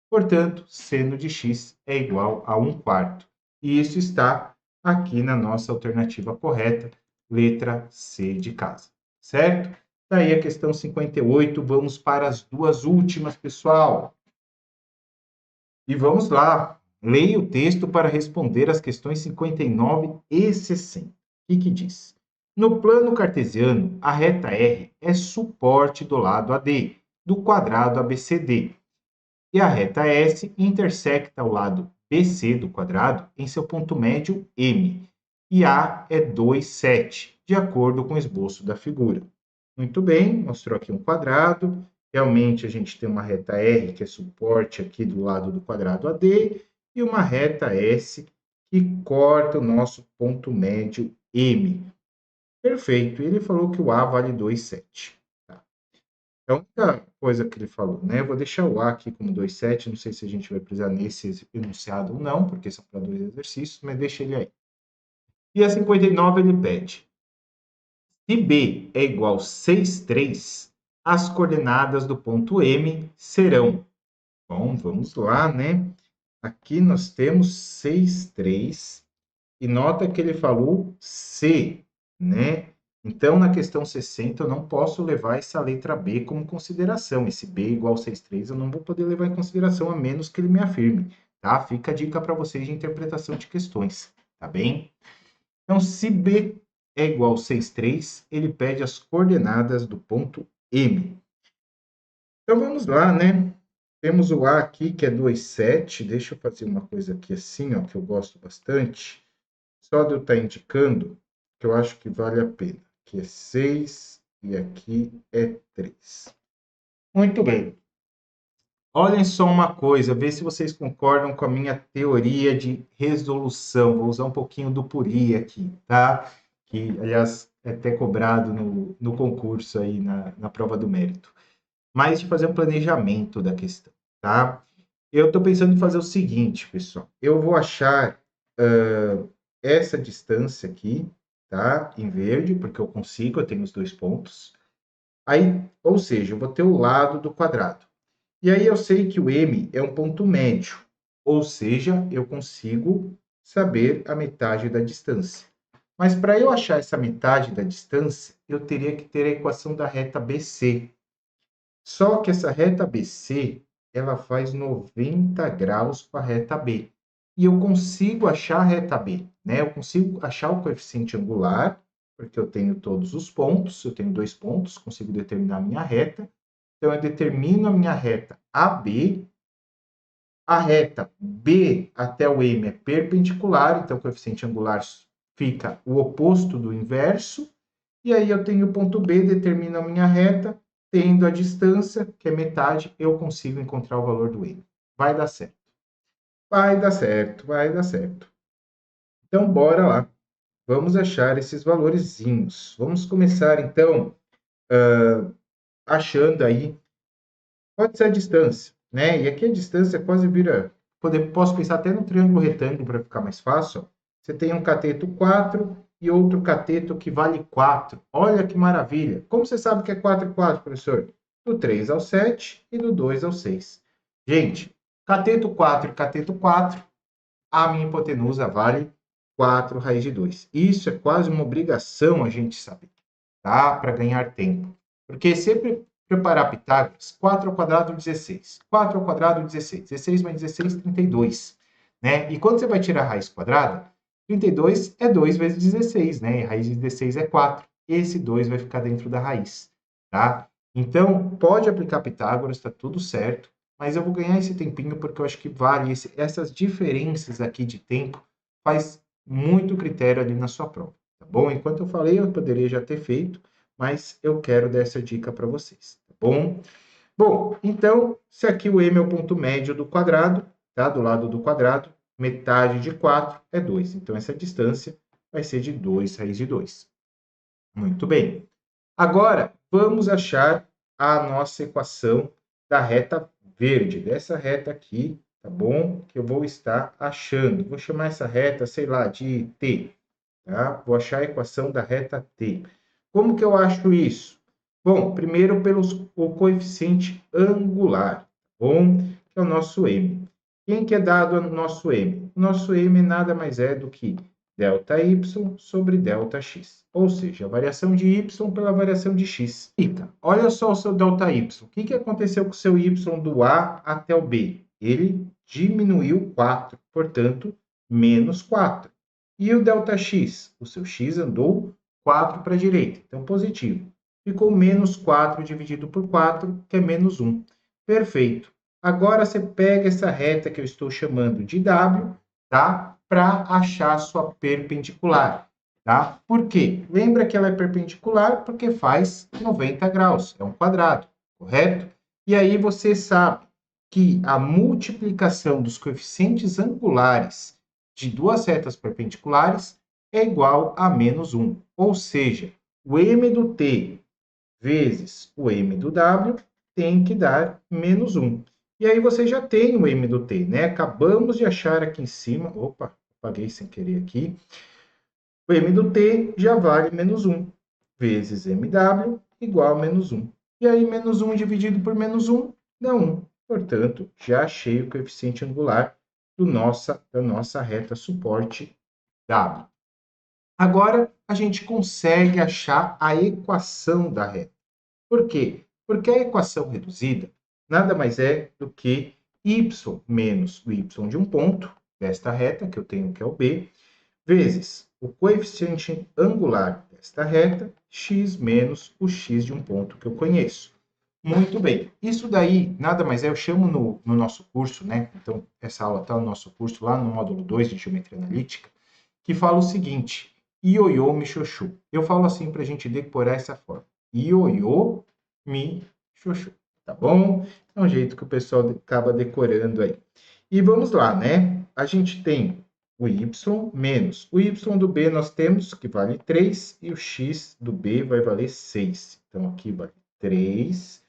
Portanto, seno de x é igual a 1 quarto. E isso está aqui na nossa alternativa correta, letra C de casa, certo? Daí a questão 58, vamos para as duas últimas, pessoal. E vamos lá, leia o texto para responder as questões 59 e 60. O que diz? No plano cartesiano, a reta R é suporte do lado AD, do quadrado ABCD, e a reta S intersecta o lado BC do quadrado em seu ponto médio M, e A é 2,7, de acordo com o esboço da figura. Muito bem, mostrou aqui um quadrado. Realmente a gente tem uma reta R, que é suporte aqui do lado do quadrado AD, e uma reta S, que corta o nosso ponto médio M. Perfeito, ele falou que o A vale 2,7. Tá? É a única coisa que ele falou, né? Eu vou deixar o A aqui como 2,7, não sei se a gente vai precisar nesse enunciado ou não, porque são para dois exercícios, mas deixa ele aí. E a 59 ele pede: se B é igual a 6,3, as coordenadas do ponto M serão... Bom, vamos lá, né? Aqui nós temos 6,3 e nota que ele falou C, né? Então, na questão 60, eu não posso levar essa letra B como consideração. Esse B igual a 6,3 eu não vou poder levar em consideração, a menos que ele me afirme, tá? Fica a dica para vocês de interpretação de questões, tá bem? Então, se B é igual a 6,3, ele pede as coordenadas do ponto M. Então, vamos lá, né? Temos o A aqui, que é 2,7. Deixa eu fazer uma coisa aqui assim, ó, que eu gosto bastante. Só de eu estar indicando, que eu acho que vale a pena. Aqui é 6 e aqui é 3. Muito bem. Olhem só uma coisa, vê se vocês concordam com a minha teoria de resolução. Vou usar um pouquinho do Puri aqui, tá? Que, aliás, é até cobrado no concurso aí, na prova do mérito. Mas de fazer um planejamento da questão, tá? Eu estou pensando em fazer o seguinte, pessoal. Eu vou achar essa distância aqui, tá? Em verde, porque eu consigo, eu tenho os dois pontos. Aí, ou seja, eu vou ter o lado do quadrado. E aí eu sei que o M é um ponto médio, ou seja, eu consigo saber a metade da distância. Mas para eu achar essa metade da distância, eu teria que ter a equação da reta BC. Só que essa reta BC, ela faz 90 graus com a reta B. E eu consigo achar a reta B, né? Eu consigo achar o coeficiente angular, porque eu tenho todos os pontos, eu tenho 2 pontos, consigo determinar a minha reta. Então, eu determino a minha reta AB. A reta B até o M é perpendicular, então o coeficiente angular fica o oposto do inverso. E aí eu tenho o ponto B, determino a minha reta, tendo a distância, que é metade, eu consigo encontrar o valor do M. Vai dar certo. Vai dar certo, vai dar certo. Então, bora lá. Vamos achar esses valorezinhos. Vamos começar, então, achando aí, pode ser a distância, né? E aqui a distância quase vira... Posso pensar até no triângulo retângulo para ficar mais fácil. Você tem um cateto 4 e outro cateto que vale 4. Olha que maravilha! Como você sabe que é 4 e 4, professor? Do 3 ao 7 e do 2 ao 6. Gente, cateto 4 e cateto 4, a minha hipotenusa vale 4 raiz de 2. Isso é quase uma obrigação a gente saber, tá? Para ganhar tempo. Porque sempre preparar Pitágoras, 4 ao quadrado, 16. 4 ao quadrado, 16. 16 mais 16, 32. Né? E quando você vai tirar a raiz quadrada, 32 é 2 vezes 16, né? E a raiz de 16 é 4. Esse 2 vai ficar dentro da raiz, tá? Então, pode aplicar Pitágoras, está tudo certo, mas eu vou ganhar esse tempinho porque eu acho que vale essas diferenças aqui de tempo faz muito critério ali na sua prova, tá bom? Enquanto eu falei, eu poderia já ter feito, mas eu quero dar essa dica para vocês, tá bom? Bom, então, se aqui o m é o ponto médio do quadrado, tá? Do lado do quadrado, metade de 4 é 2. Então, essa distância vai ser de 2 raiz de 2. Muito bem. Agora, vamos achar a nossa equação da reta verde, dessa reta aqui, tá bom? Que eu vou estar achando. Vou chamar essa reta, sei lá, de T, tá? Vou achar a equação da reta T. Como que eu acho isso? Bom, primeiro o coeficiente angular, tá bom? Que é o nosso M. Quem que é dado o nosso M? O nosso M nada mais é do que ΔY sobre ΔX. Ou seja, a variação de Y pela variação de X. Eita, olha só o seu ΔY. O que aconteceu com o seu Y do A até o B? Ele diminuiu 4, portanto, menos 4. E o ΔX? O seu X andou 4 para a direita, então positivo. Ficou menos 4 dividido por 4, que é menos 1. Perfeito. Agora você pega essa reta que eu estou chamando de W, tá? Para achar a sua perpendicular, tá? Por quê? Lembra que ela é perpendicular porque faz 90 graus, é um quadrado, correto? E aí você sabe que a multiplicação dos coeficientes angulares de duas retas perpendiculares é igual a menos 1. Ou seja, o m do t vezes o m do w tem que dar menos 1. E aí você já tem o m do t, né? Acabamos de achar aqui em cima. Opa, apaguei sem querer aqui. O m do t já vale menos 1 vezes mw igual a menos 1. E aí, menos 1 dividido por menos 1 dá 1. Portanto, já achei o coeficiente angular da nossa reta suporte W. Agora, a gente consegue achar a equação da reta. Por quê? Porque a equação reduzida nada mais é do que y menos o y de um ponto, desta reta, que eu tenho que é o B, vezes o coeficiente angular desta reta, x menos o x de um ponto que eu conheço. Muito bem. Isso daí, nada mais é, eu chamo no nosso curso, né? Então, essa aula está no nosso curso, lá no módulo 2 de Geometria Analítica, que fala o seguinte, ioiô mi xoxô. Eu falo assim para a gente decorar essa forma. Ioiô mi xoxô. Tá bom? É um jeito que o pessoal acaba decorando aí. E vamos lá, né? A gente tem o y menos o y do b nós temos que vale 3 e o x do b vai valer 6. Então, aqui vale 3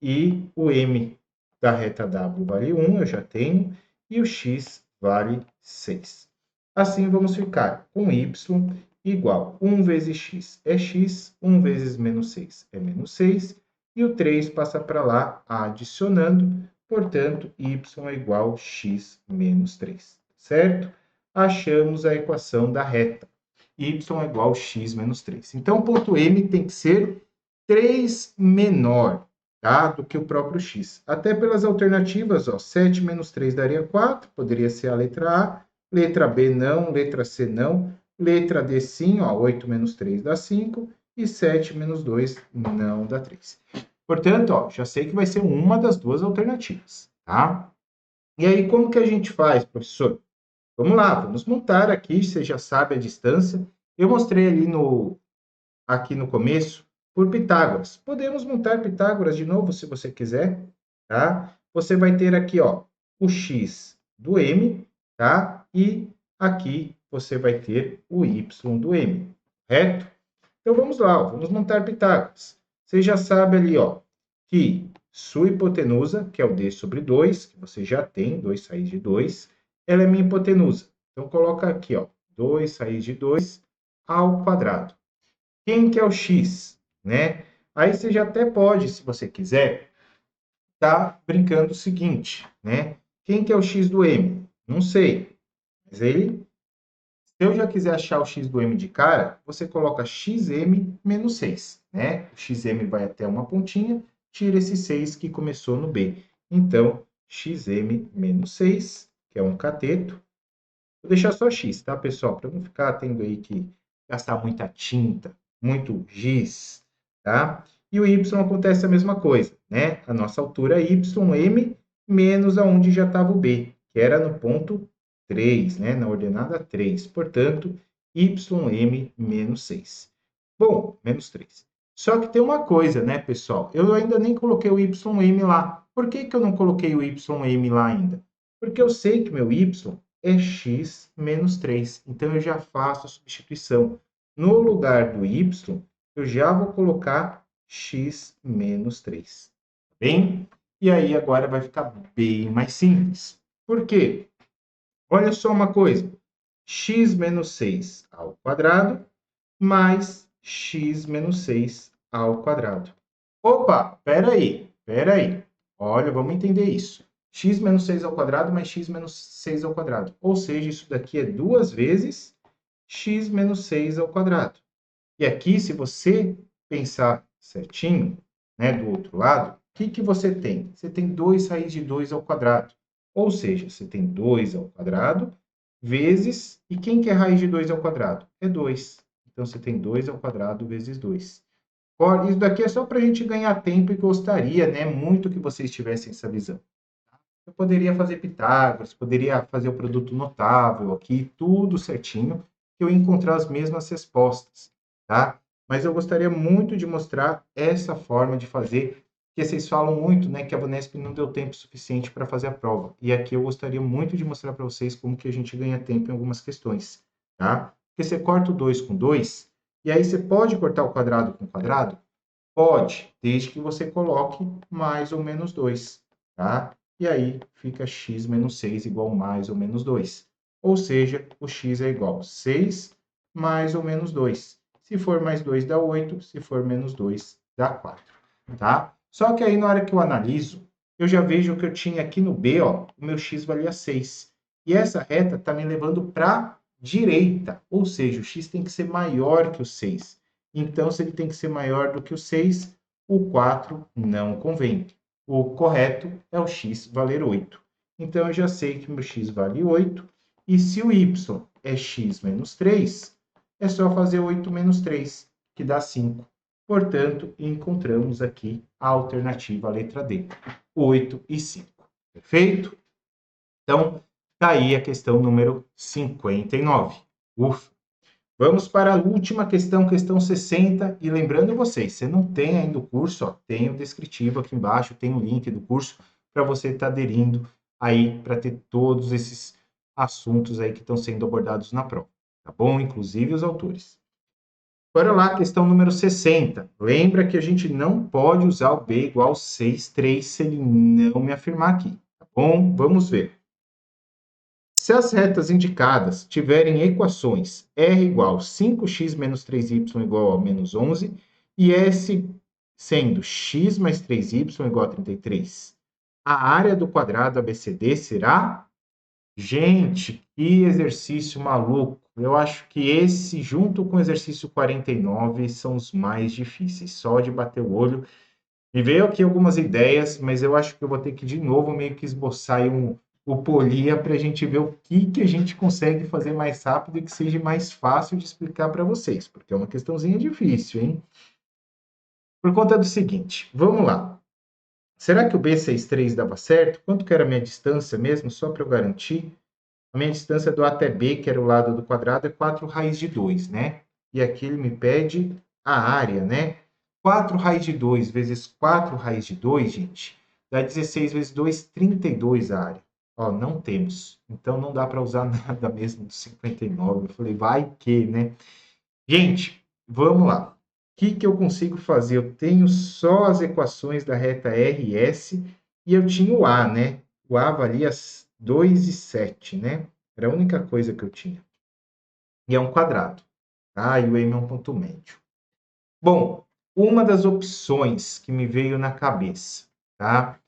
e o m da reta w vale 1, eu já tenho, e o x vale 6. Assim, vamos ficar com y igual 1 vezes x é x, 1 vezes menos 6 é menos 6, e o 3 passa para lá adicionando, portanto, y é igual a x menos 3, certo? Achamos a equação da reta. y é igual a x menos 3. Então, o ponto M tem que ser 3 menor, tá? Do que o próprio x. Até pelas alternativas, ó, 7 menos 3 daria 4, poderia ser a letra A, letra B não, letra C não, letra D sim, ó, 8 menos 3 dá 5, e 7 menos 2 não dá 3. Portanto, ó, já sei que vai ser uma das duas alternativas, tá? E aí, como que a gente faz, professor? Vamos lá, vamos montar aqui, você já sabe a distância. Eu mostrei ali aqui no começo, por Pitágoras. Podemos montar Pitágoras de novo, se você quiser, tá? Você vai ter aqui, ó, o x do m, tá? E aqui você vai ter o y do m, correto? Então, vamos lá, ó, vamos montar Pitágoras. Você já sabe ali, ó, que sua hipotenusa, que é o d sobre 2, que você já tem, 2 raiz de 2, ela é minha hipotenusa. Então, coloca aqui, ó, 2 raiz de 2 ao quadrado. Quem que é o x, né? Aí você já até pode, se você quiser, tá brincando o seguinte, né? Quem que é o x do m? Não sei, mas ele, se eu já quiser achar o x do m de cara, você coloca xm menos 6, né? O xm vai até uma pontinha, tira esse 6 que começou no b. Então, xm menos 6, que é um cateto. Vou deixar só x, tá, pessoal? Para não ficar tendo aí que gastar muita tinta, muito giz, tá? E o y acontece a mesma coisa, né? A nossa altura é ym menos aonde já estava o b, que era no ponto 3, né? Na ordenada 3. Portanto, ym menos 6. Bom, menos 3. Só que tem uma coisa, né, pessoal? Eu ainda nem coloquei o ym lá. Por que que eu não coloquei o ym lá ainda? Porque eu sei que meu y é x menos 3. Então, eu já faço a substituição. No lugar do y, eu já vou colocar x menos 3. Tá bem? E aí, agora vai ficar bem mais simples. Por quê? Olha só uma coisa. X menos 6 ao quadrado mais x menos 6 ao quadrado. Opa, espera aí. Olha, vamos entender isso. X menos 6 ao quadrado mais x menos 6 ao quadrado. Ou seja, isso daqui é 2 vezes x menos 6 ao quadrado. E aqui, se você pensar certinho, né, do outro lado, o que que você tem? Você tem 2 raiz de 2 ao quadrado. Ou seja, você tem 2 ao quadrado vezes... E quem que é raiz de 2 ao quadrado? É 2. Então, você tem 2 ao quadrado vezes 2. Isso daqui é só para a gente ganhar tempo e gostaria, né, muito que vocês tivessem essa visão. Eu poderia fazer Pitágoras, poderia fazer o produto notável aqui, tudo certinho, que eu ia encontrar as mesmas respostas, tá? Mas eu gostaria muito de mostrar essa forma de fazer, porque vocês falam muito, né, que a Vunesp não deu tempo suficiente para fazer a prova. E aqui eu gostaria muito de mostrar para vocês como que a gente ganha tempo em algumas questões, tá? Porque você corta o 2 com 2, e aí você pode cortar o quadrado com quadrado? Pode, desde que você coloque mais ou menos 2, tá? E aí fica x menos 6 igual a mais ou menos 2. Ou seja, o x é igual a 6 mais ou menos 2. Se for mais 2 dá 8, se for menos 2 dá 4, tá? Só que aí na hora que eu analiso, eu já vejo que eu tinha aqui no B, ó, o meu x valia 6. E essa reta está me levando para a direita, ou seja, o x tem que ser maior que o 6. Então, se ele tem que ser maior do que o 6, o 4 não convém. O correto é o x valer 8. Então, eu já sei que o meu x vale 8. E se o y é x menos 3, é só fazer 8 menos 3, que dá 5. Portanto, encontramos aqui a alternativa, a letra D, 8 e 5. Perfeito? Então, tá aí a questão número 59. Ufa! Vamos para a última questão, questão 60. E lembrando vocês, você não tem ainda o curso, ó, tem o descritivo aqui embaixo, tem o link do curso para você estar aderindo aí para ter todos esses assuntos aí que estão sendo abordados na prova, tá bom? Inclusive os autores. Bora lá, questão número 60. Lembra que a gente não pode usar o B igual a 6, 3 se ele não me afirmar aqui, tá bom? Vamos ver. Se as retas indicadas tiverem equações R igual a 5x menos 3y igual a menos 11 e S sendo x mais 3y igual a 33, a área do quadrado ABCD será... Gente, que exercício maluco! Eu acho que esse, junto com o exercício 49, são os mais difíceis, só de bater o olho. Me veio aqui algumas ideias, mas eu acho que eu vou ter que, de novo, meio que esboçar aí o polia para a gente ver o que a gente consegue fazer mais rápido e que seja mais fácil de explicar para vocês, porque é uma questãozinha difícil, hein? Por conta do seguinte, vamos lá. Será que o B63 dava certo? Quanto que era a minha distância mesmo, só para eu garantir? A minha distância do A até B, que era o lado do quadrado, é 4 raiz de 2, né? E aqui ele me pede a área, né? 4 raiz de 2 vezes 4 raiz de 2, gente, dá 16 vezes 2, 32 a área. Ó, não temos. Então não dá para usar nada mesmo do 59. Eu falei, vai que, né? Gente, vamos lá. O que eu consigo fazer? Eu tenho só as equações da reta R e S e eu tinha o A, né? O A valia 2 e 7, né? Era a única coisa que eu tinha. E é um quadrado, tá? E o M é um ponto médio. Bom, uma das opções que me veio na cabeça, tá?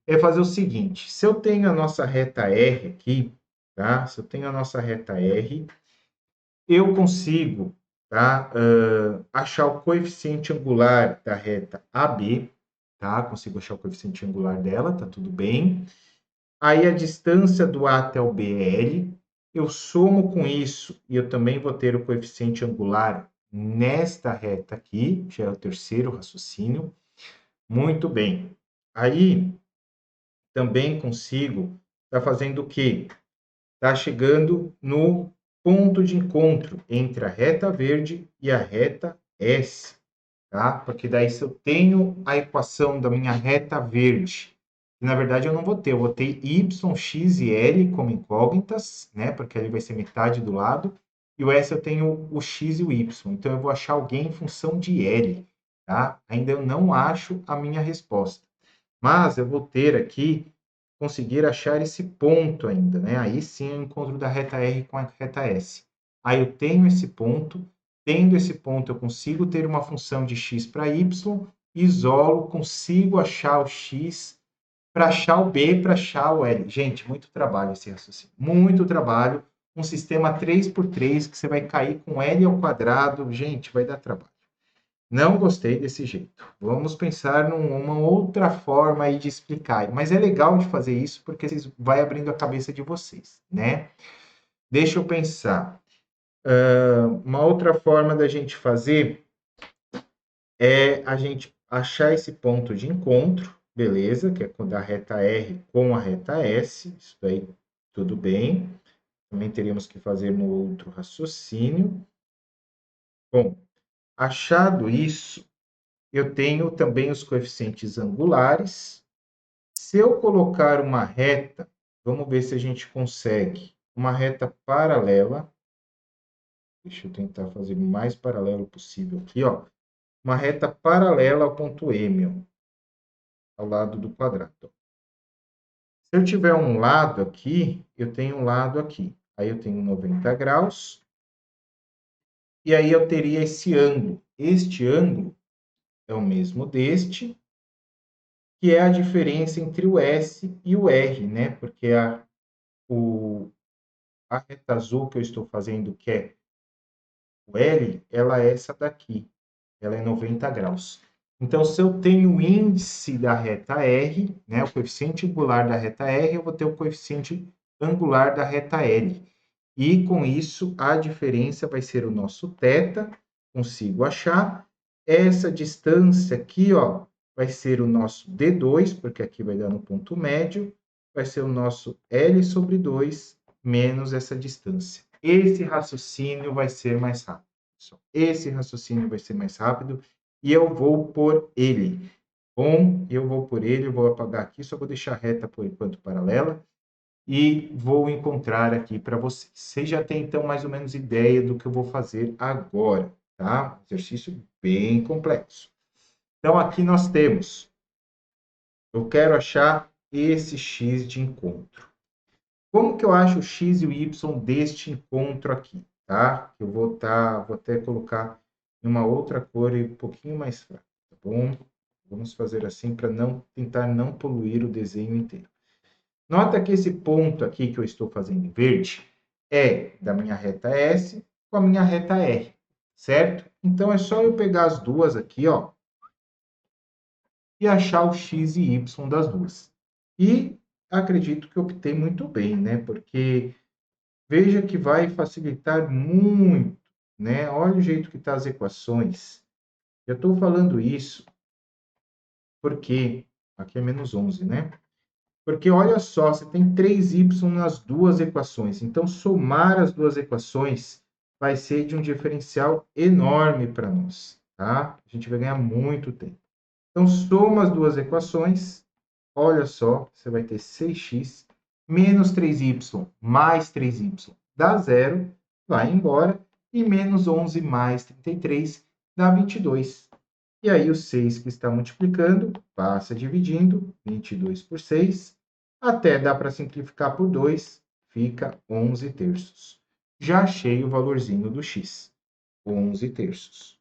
É fazer o seguinte, se eu tenho a nossa reta R aqui, tá? Se eu tenho a nossa reta R, eu consigo, tá? Achar o coeficiente angular da reta AB, tá? Consigo achar o coeficiente angular dela, tá tudo bem. Aí a distância do A até o B é L. Eu somo com isso e eu também vou ter o coeficiente angular nesta reta aqui, já é o terceiro raciocínio. Muito bem. Aí também consigo estar fazendo o quê? Está chegando no ponto de encontro entre a reta verde e a reta S, tá? Porque daí se eu tenho a equação da minha reta verde, na verdade eu não vou ter, eu vou ter y, x e l como incógnitas, né? Porque ali vai ser metade do lado, e o S eu tenho o x e o y, então eu vou achar alguém em função de l, tá? Ainda eu não acho a minha resposta, mas eu vou ter aqui conseguir achar esse ponto ainda, né? Aí sim eu encontro da reta R com a reta S. Aí eu tenho esse ponto, tendo esse ponto eu consigo ter uma função de x para y, isolo, consigo achar o x, para achar o b, para achar o l. Gente, muito trabalho esse raciocínio, muito trabalho. Um sistema 3x3 que você vai cair com L ao quadrado, gente, vai dar trabalho. Não gostei desse jeito. Vamos pensar numa outra forma aí de explicar. Mas é legal de fazer isso porque vai abrindo a cabeça de vocês, né? Deixa eu pensar. Uma outra forma da gente fazer é a gente achar esse ponto de encontro, beleza? Que é da reta R com a reta S. Isso daí, tudo bem. Também teríamos que fazer no outro raciocínio. Bom, achado isso, eu tenho também os coeficientes angulares. Se eu colocar uma reta, vamos ver se a gente consegue uma reta paralela. Deixa eu tentar fazer o mais paralelo possível aqui, ó. Uma reta paralela ao ponto M, ó, ao lado do quadrado. Se eu tiver um lado aqui, eu tenho um lado aqui. Aí eu tenho 90 graus. E aí eu teria esse ângulo. Este ângulo é o mesmo deste, que é a diferença entre o S e o R, né? Porque a reta azul que eu estou fazendo, que é o L, ela é essa daqui. Ela é 90 graus. Então, se eu tenho o índice da reta R, né, o coeficiente angular da reta R, eu vou ter o coeficiente angular da reta L. E com isso, a diferença vai ser o nosso θ, consigo achar. Essa distância aqui, ó, vai ser o nosso D2, porque aqui vai dar no ponto médio, vai ser o nosso L sobre 2 menos essa distância. Esse raciocínio vai ser mais rápido. Esse raciocínio vai ser mais rápido e eu vou por ele. Bom, eu vou por ele, eu vou apagar aqui, só vou deixar a reta por enquanto paralela e vou encontrar aqui para vocês. Vocês já têm, então, mais ou menos ideia do que eu vou fazer agora, tá? Exercício bem complexo. Então, aqui nós temos, eu quero achar esse x de encontro. Como que eu acho o x e o y deste encontro aqui, tá? Eu vou até colocar em uma outra cor e um pouquinho mais fraca, tá bom? Vamos fazer assim para tentar não poluir o desenho inteiro. Nota que esse ponto aqui que eu estou fazendo em verde é da minha reta S com a minha reta R, certo? Então, é só eu pegar as duas aqui, ó, e achar o x e y das duas. E acredito que optei muito bem, né? Porque veja que vai facilitar muito, né? Olha o jeito que tá as equações. Eu estou falando isso porque aqui é menos 11, né? Porque olha só, você tem 3y nas duas equações. Então, somar as duas equações vai ser de um diferencial enorme para nós, tá? A gente vai ganhar muito tempo. Então, soma as duas equações. Olha só, você vai ter 6x menos 3y mais 3y dá zero, vai embora. E menos 11 mais 33 dá 22. E aí, o 6 que está multiplicando, passa dividindo, 22 por 6, até dá para simplificar por 2, fica 11 terços. Já achei o valorzinho do x, 11 terços.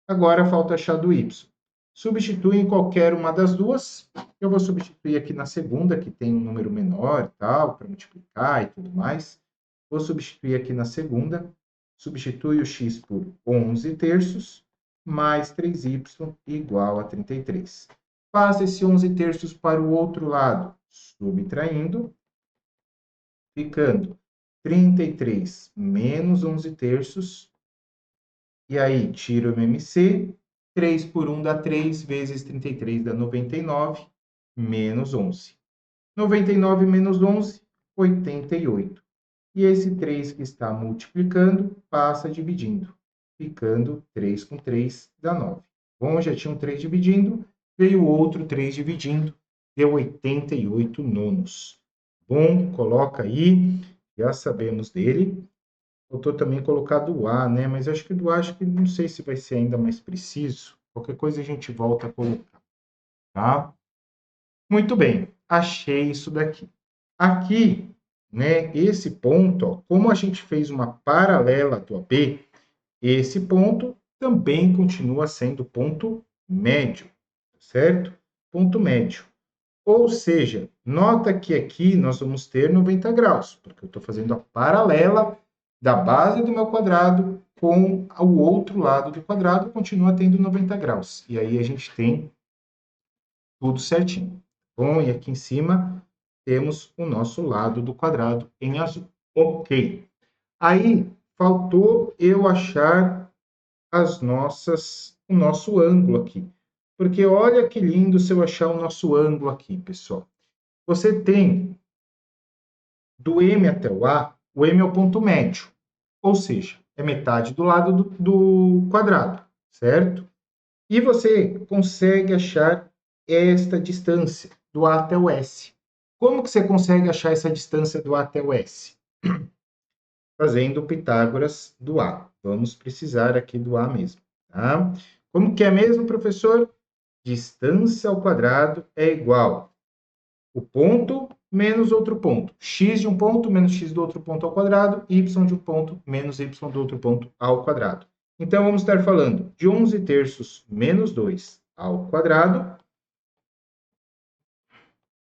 Agora falta achar do y. Substitui em qualquer uma das duas. Eu vou substituir aqui na segunda, que tem um número menor e tal, para multiplicar e tudo mais. Vou substituir aqui na segunda. Substitui o x por 11 terços, mais 3y igual a 33. Passa esse 11 terços para o outro lado, subtraindo, ficando 33 menos 11 terços. E aí, tira o MMC, 3 por 1 dá 3, vezes 33 dá 99, menos 11. 99 menos 11, 88. E esse 3 que está multiplicando, passa dividindo, ficando 3 com 3 dá 9. Bom, já tinha um 3 dividindo, veio outro 3 dividindo, deu 88 nonos. Bom, coloca aí, já sabemos dele. Faltou também colocar do A, né? Mas acho que do A, acho que não sei se vai ser ainda mais preciso. Qualquer coisa a gente volta a colocar, tá? Muito bem, achei isso daqui. Aqui, né, esse ponto, ó, como a gente fez uma paralela do AB, esse ponto também continua sendo ponto médio, certo? Ponto médio. Ou seja, nota que aqui nós vamos ter 90 graus, porque eu estou fazendo a paralela da base do meu quadrado com o outro lado do quadrado, continua tendo 90 graus. E aí a gente tem tudo certinho. Bom, e aqui em cima temos o nosso lado do quadrado em azul. Ok. Aí faltou eu achar o nosso ângulo aqui. Porque olha que lindo se eu achar o nosso ângulo aqui, pessoal. Você tem do M até o M é o ponto médio, ou seja, é metade do lado do quadrado, certo? E você consegue achar esta distância do A até o S. Como que você consegue achar essa distância do A até o S? Fazendo o Pitágoras do A. Vamos precisar aqui do A mesmo, tá? Como que é mesmo, professor? Distância ao quadrado é igual o ponto menos outro ponto. X de um ponto menos x do outro ponto ao quadrado, y de um ponto menos y do outro ponto ao quadrado. Então, vamos estar falando de 11 terços menos 2 ao quadrado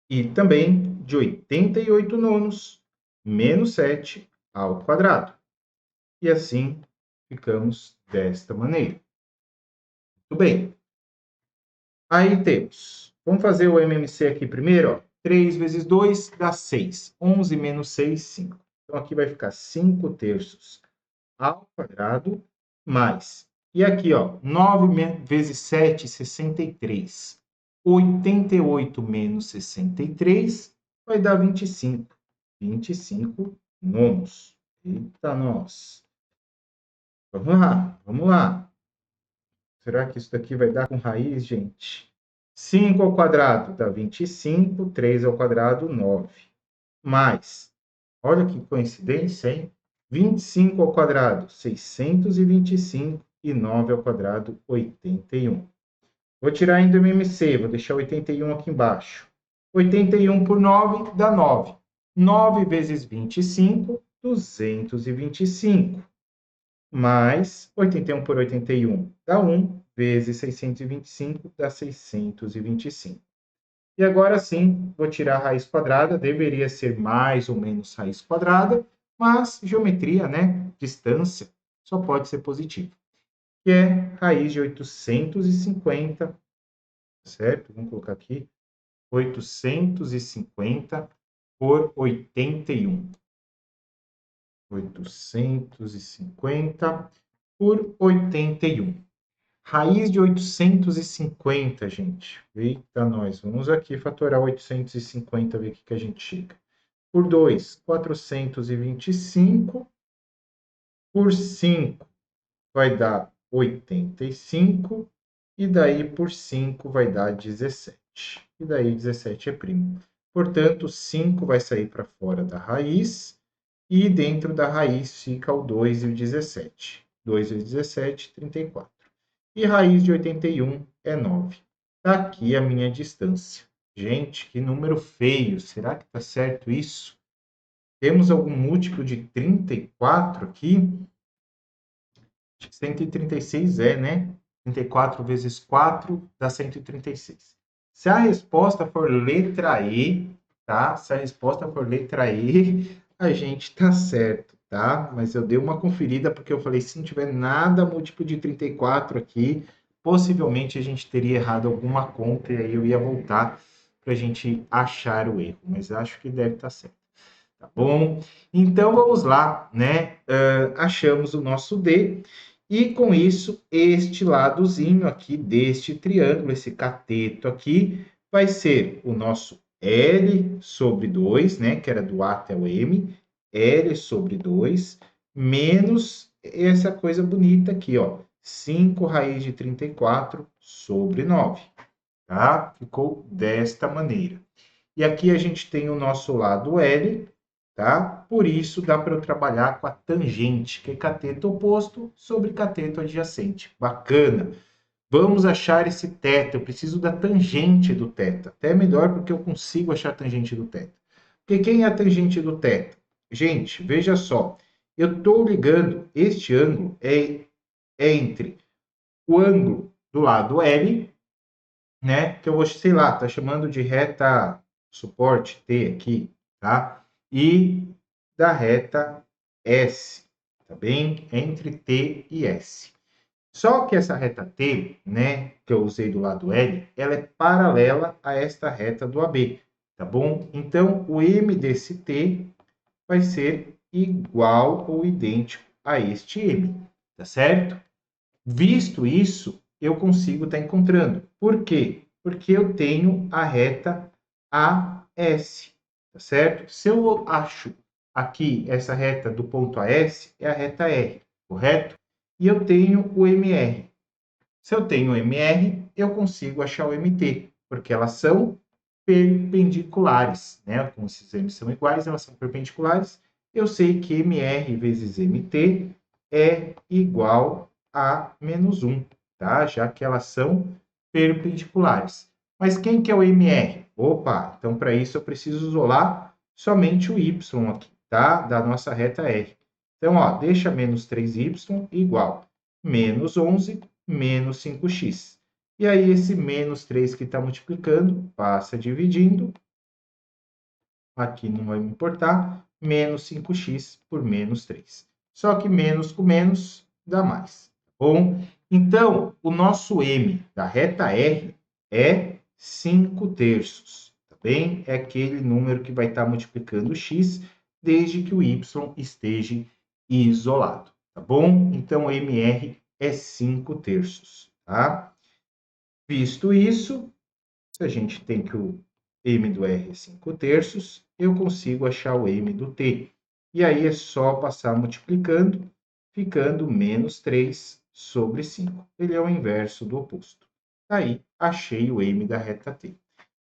e também de 88 nonos menos 7 ao quadrado. E assim ficamos desta maneira. Muito bem. Aí temos, vamos fazer o MMC aqui primeiro, ó. 3 vezes 2 dá 6. 11 menos 6, 5. Então, aqui vai ficar 5 terços ao quadrado, mais. E aqui, ó, 9 vezes 7, 63. 88 menos 63 vai dar 25. 25 nonos. Eita, nós. Vamos lá, vamos lá. Será que isso daqui vai dar com raiz, gente? 5 ao quadrado dá 25, 3 ao quadrado, 9. Mais, olha que coincidência, hein? 25 ao quadrado, 625, e 9 ao quadrado, 81. Vou tirar ainda o MMC, vou deixar 81 aqui embaixo. 81 por 9 dá 9. 9 vezes 25, 225. Mais 81 por 81 dá 1, vezes 625 dá 625. E agora sim, vou tirar a raiz quadrada, deveria ser mais ou menos raiz quadrada, mas geometria, né, distância, só pode ser positiva, que é raiz de 850, certo? Vamos colocar aqui, 850 por 81. 850 por 81. Raiz de 850, gente. Eita, nós. Vamos aqui fatorar 850, ver o que a gente chega. Por 2, 425. Por 5 vai dar 85. E daí por 5 vai dar 17. E daí 17 é primo. Portanto, 5 vai sair para fora da raiz. E dentro da raiz fica o 2 e o 17. 2 vezes 17, 34. E raiz de 81 é 9. Está aqui a minha distância. Gente, que número feio. Será que está certo isso? Temos algum múltiplo de 34 aqui? Acho que 136 é, né? 34 vezes 4 dá 136. Se a resposta for letra E, tá? Se a resposta for letra E, a gente tá certo, tá? Mas eu dei uma conferida porque eu falei, se não tiver nada múltiplo de 34 aqui, possivelmente a gente teria errado alguma conta e aí eu ia voltar para a gente achar o erro. Mas acho que deve estar certo. Tá bom? Então vamos lá, né? Achamos o nosso D. E com isso, este ladozinho aqui deste triângulo, esse cateto aqui, vai ser o nosso L sobre 2, né? Que era do A até o M. L sobre 2, menos essa coisa bonita aqui, ó. 5 raiz de 34 sobre 9, tá? Ficou desta maneira. E aqui a gente tem o nosso lado L, tá? Por isso, dá para eu trabalhar com a tangente, que é cateto oposto sobre cateto adjacente. Bacana. Vamos achar esse θ. Eu preciso da tangente do θ. Até melhor porque eu consigo achar a tangente do θ. Porque quem é a tangente do θ? Gente, veja só. Eu estou ligando, este ângulo é entre o ângulo do lado L, né? Que eu vou, sei lá, tá chamando de reta suporte T aqui, tá? E da reta S, tá bem? Entre T e S. Só que essa reta T, né, que eu usei do lado L, ela é paralela a esta reta do AB, tá bom? Então, o M desse T vai ser igual ou idêntico a este M, tá certo? Visto isso, eu consigo estar encontrando. Por quê? Porque eu tenho a reta AS, tá certo? Se eu acho aqui essa reta do ponto AS, é a reta R, correto? E eu tenho o MR. Se eu tenho o MR, eu consigo achar o MT, porque elas são perpendiculares, né? Como esses M são iguais, elas são perpendiculares. Eu sei que MR vezes MT é igual a menos 1, tá? Já que elas são perpendiculares. Mas quem que é o MR? Opa, então para isso eu preciso isolar somente o Y aqui, tá? Da nossa reta R. Então, ó, deixa menos 3y igual menos 11 menos 5x. E aí, esse menos 3 que está multiplicando, passa dividindo. Aqui não vai me importar. Menos 5x por menos 3. Só que menos com menos dá mais. Tá bom? Então, o nosso M da reta R é 5 terços. Tá bem? É aquele número que vai estar multiplicando x desde que o y esteja isolado. Tá bom? Então, o MR é 5 terços, tá? Visto isso, se a gente tem que o M do R é 5 terços, eu consigo achar o M do T. E aí é só passar multiplicando, ficando menos 3 sobre 5. Ele é o inverso do oposto. Aí, achei o M da reta T.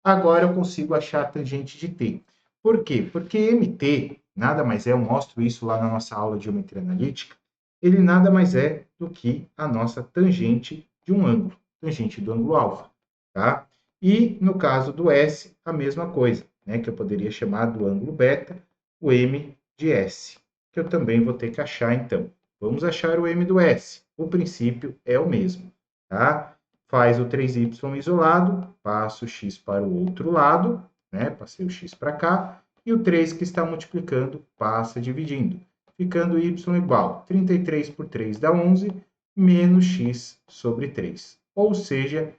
Agora eu consigo achar a tangente de T. Por quê? Porque MT, nada mais é, eu mostro isso lá na nossa aula de geometria analítica, ele nada mais é do que a nossa tangente de um ângulo, tangente do ângulo alfa, tá? E no caso do S, a mesma coisa, né? Que eu poderia chamar do ângulo beta, o M de S, que eu também vou ter que achar, então. Vamos achar o M do S. O princípio é o mesmo, tá? Faz o 3y isolado, passa o x para o outro lado, né? Passei o x para cá, e o 3 que está multiplicando passa dividindo, ficando y igual 33 por 3 dá 11, menos x sobre 3. Ou seja,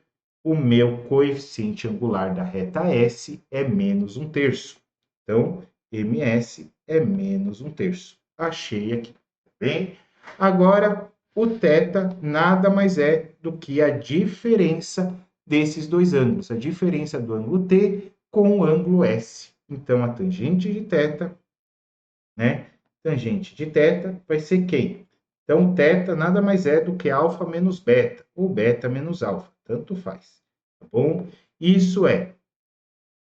o meu coeficiente angular da reta S é menos 1/3. Então, ms é menos 1/3. Achei aqui, tá bem? Agora, o θ nada mais é do que a diferença desses dois ângulos, a diferença do ângulo T com o ângulo S. Então, a tangente de θ, né? Tangente de θ vai ser quem? Então, θ nada mais é do que alfa menos beta, ou beta menos alfa, tanto faz, tá bom? Isso é,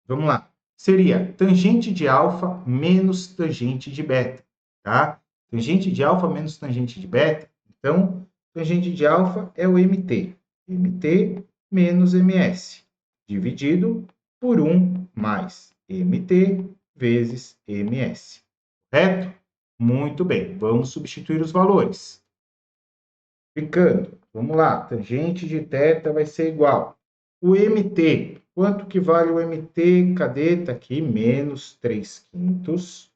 vamos lá, seria tangente de alfa menos tangente de beta, tá? Tangente de alfa menos tangente de beta, então, tangente de alfa é o mt, mt menos ms, dividido por 1 mais mt vezes ms, correto? Muito bem, vamos substituir os valores. Ficando, vamos lá, tangente de θ vai ser igual. O mt, quanto que vale o mt? Cadê? Tá aqui, menos 3/5,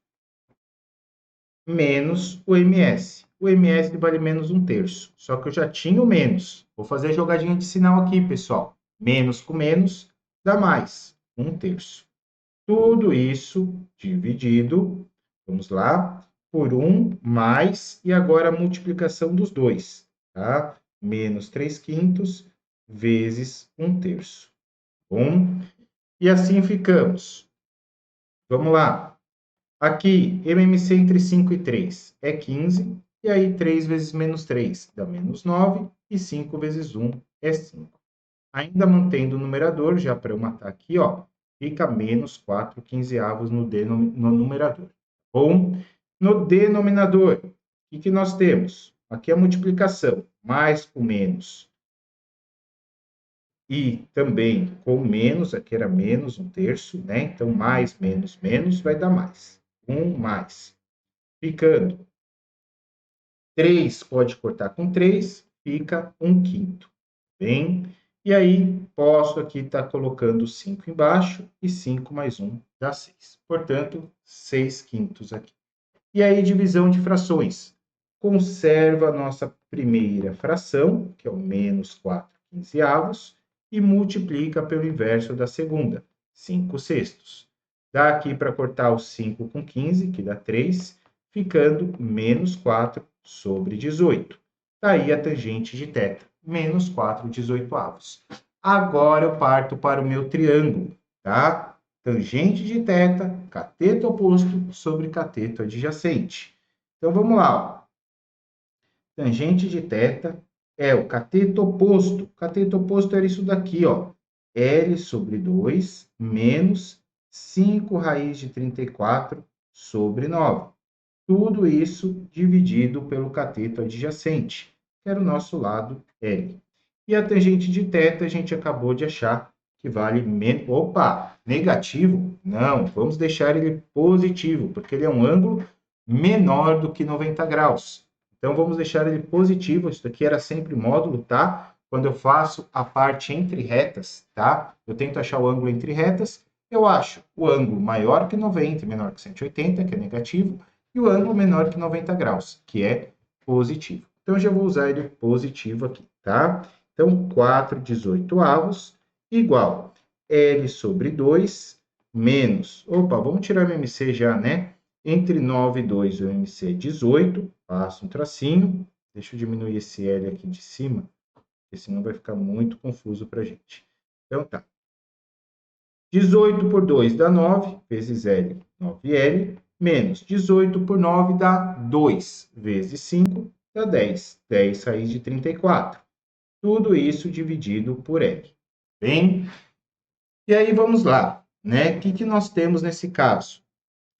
menos o ms. O ms vale menos 1/3, só que eu já tinha o menos. Vou fazer a jogadinha de sinal aqui, pessoal. Menos com menos dá mais, 1/3. Tudo isso dividido, vamos lá, por 1 mais, e agora a multiplicação dos dois, tá? Menos 3/5 vezes 1/3. Bom? E assim ficamos. Vamos lá. Aqui, MMC entre 5 e 3 é 15, e aí 3 vezes menos 3 dá menos 9, e 5 vezes 1 é 5. Ainda mantendo o numerador, já para eu matar aqui, ó, fica menos 4/15 no numerador. Bom, no denominador, o que nós temos? Aqui a multiplicação, mais com menos e também com menos, aqui era menos 1/3, né? Então, mais, menos, menos vai dar mais. 1 mais. Ficando 3 pode cortar com 3, fica 1/5. Bem, e aí posso aqui estar colocando 5 embaixo e 5 mais 1 dá 6. Portanto, 6/5 aqui. E aí, divisão de frações. Conserva a nossa primeira fração, que é o menos 4/15, e multiplica pelo inverso da segunda, 5/6. Dá aqui para cortar o 5 com 15, que dá 3, ficando menos 4 sobre 18. Daí a tangente de θ, menos 4/18. Agora eu parto para o meu triângulo, tá? Tangente de θ, cateto oposto sobre cateto adjacente. Então, vamos lá. Ó. Tangente de θ é o cateto oposto. O cateto oposto era isso daqui, ó. L sobre 2 menos 5 raiz de 34 sobre 9. Tudo isso dividido pelo cateto adjacente, que era o nosso lado L. E a tangente de θ a gente acabou de achar que vale menos... Opa, negativo? Não, vamos deixar ele positivo, porque ele é um ângulo menor do que 90 graus. Então, vamos deixar ele positivo. Isso aqui era sempre módulo, tá? Quando eu faço a parte entre retas, tá? Eu tento achar o ângulo entre retas, eu acho o ângulo maior que 90 e menor que 180, que é negativo, e o ângulo menor que 90 graus, que é positivo. Então, eu já vou usar ele positivo aqui, tá? Então, 4/18 igual L sobre 2 menos... Opa, vamos tirar o MC já, né? Entre 9 e 2, o MC é 18. Passo um tracinho. Deixa eu diminuir esse L aqui de cima, porque senão vai ficar muito confuso para a gente. Então, tá. 18 por 2 dá 9, vezes L, 9L, menos 18 por 9 dá 2, vezes 5 dá 10. 10 raiz de 34. Tudo isso dividido por L. Bem? E aí, vamos lá. Né? O que nós temos nesse caso?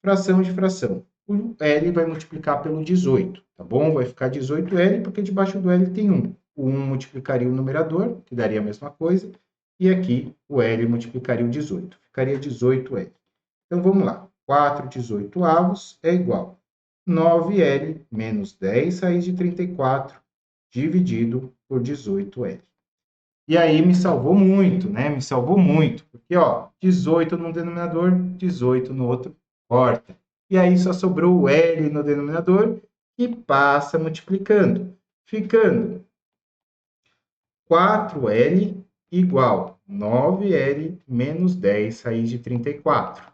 Fração de fração. O L vai multiplicar pelo 18, tá bom? Vai ficar 18L, porque debaixo do L tem 1. O 1 multiplicaria o numerador, que daria a mesma coisa, e aqui o L multiplicaria o 18. Ficaria 18L. Então, vamos lá. 4/18 é igual a 9L menos 10 raiz de 34, dividido por 18L. E aí me salvou muito, né? Me salvou muito. Porque, ó, 18 num denominador, 18 no outro, corta. E aí só sobrou o L no denominador, que passa multiplicando, ficando 4L igual 9L menos 10 raiz de 34.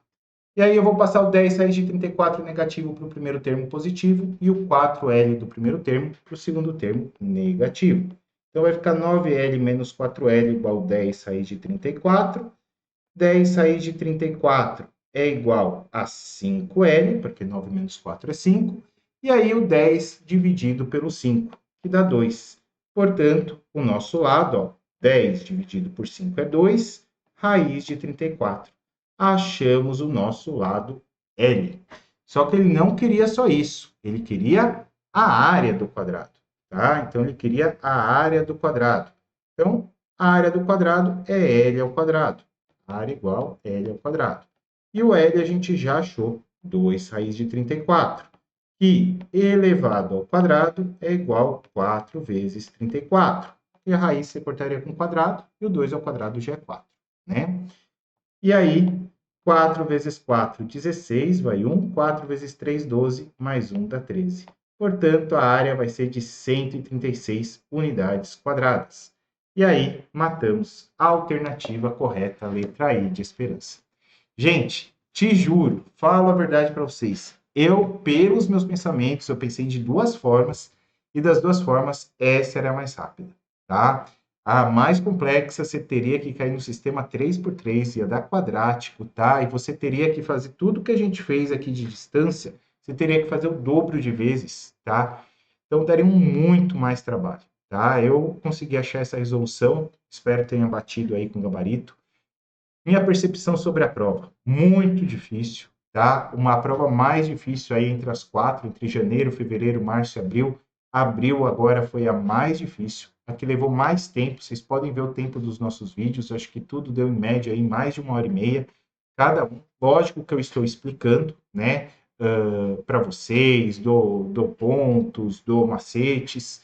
E aí eu vou passar o 10 raiz de 34 negativo para o primeiro termo positivo e o 4L do primeiro termo para o segundo termo negativo. Então vai ficar 9L menos 4L igual 10 raiz de 34. 10 raiz de 34 é igual a 5L, porque 9 menos 4 é 5. E aí o 10 dividido pelo 5, que dá 2. Portanto, o nosso lado, ó, 10 dividido por 5 é 2, raiz de 34. Achamos o nosso lado L. Só que ele não queria só isso, ele queria a área do quadrado, tá? Então, ele queria a área do quadrado. Então, a área do quadrado é L ao quadrado. Área igual L ao quadrado. E o L a gente já achou, 2 raiz de 34, que elevado ao quadrado é igual a 4 vezes 34. E a raiz você cortaria com quadrado, e o 2 ao quadrado já é 4, né? E aí, 4 vezes 4, 16, vai 1. 4 vezes 3, 12, mais 1 dá 13. Portanto, a área vai ser de 136 unidades quadradas. E aí, matamos a alternativa correta, a letra I de esperança. Gente, te juro, falo a verdade para vocês. Eu, pelos meus pensamentos, eu pensei de duas formas, e das duas formas, essa era a mais rápida, tá? A mais complexa, você teria que cair no sistema 3x3, ia dar quadrático, tá? E você teria que fazer tudo que a gente fez aqui de distância, você teria que fazer o dobro de vezes, tá? Então, daria muito mais trabalho, tá? Eu consegui achar essa resolução, espero que tenha batido aí com o gabarito. Minha percepção sobre a prova, muito difícil, tá? Uma prova mais difícil aí entre as quatro, entre janeiro, fevereiro, março e abril. Abril agora foi a mais difícil, a que levou mais tempo. Vocês podem ver o tempo dos nossos vídeos, acho que tudo deu em média aí mais de 1h30, cada um. Lógico que eu estou explicando, né, para vocês, dou pontos, dou macetes,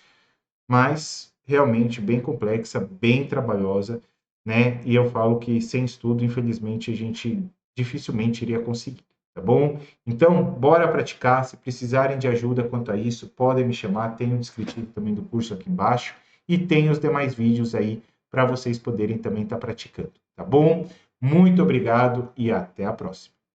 mas realmente bem complexa, bem trabalhosa, né? E eu falo que sem estudo, infelizmente, a gente dificilmente iria conseguir, tá bom? Então, bora praticar. Se precisarem de ajuda quanto a isso, podem me chamar. Tem o descritivo também do curso aqui embaixo e tem os demais vídeos aí para vocês poderem também estar praticando, tá bom? Muito obrigado e até a próxima.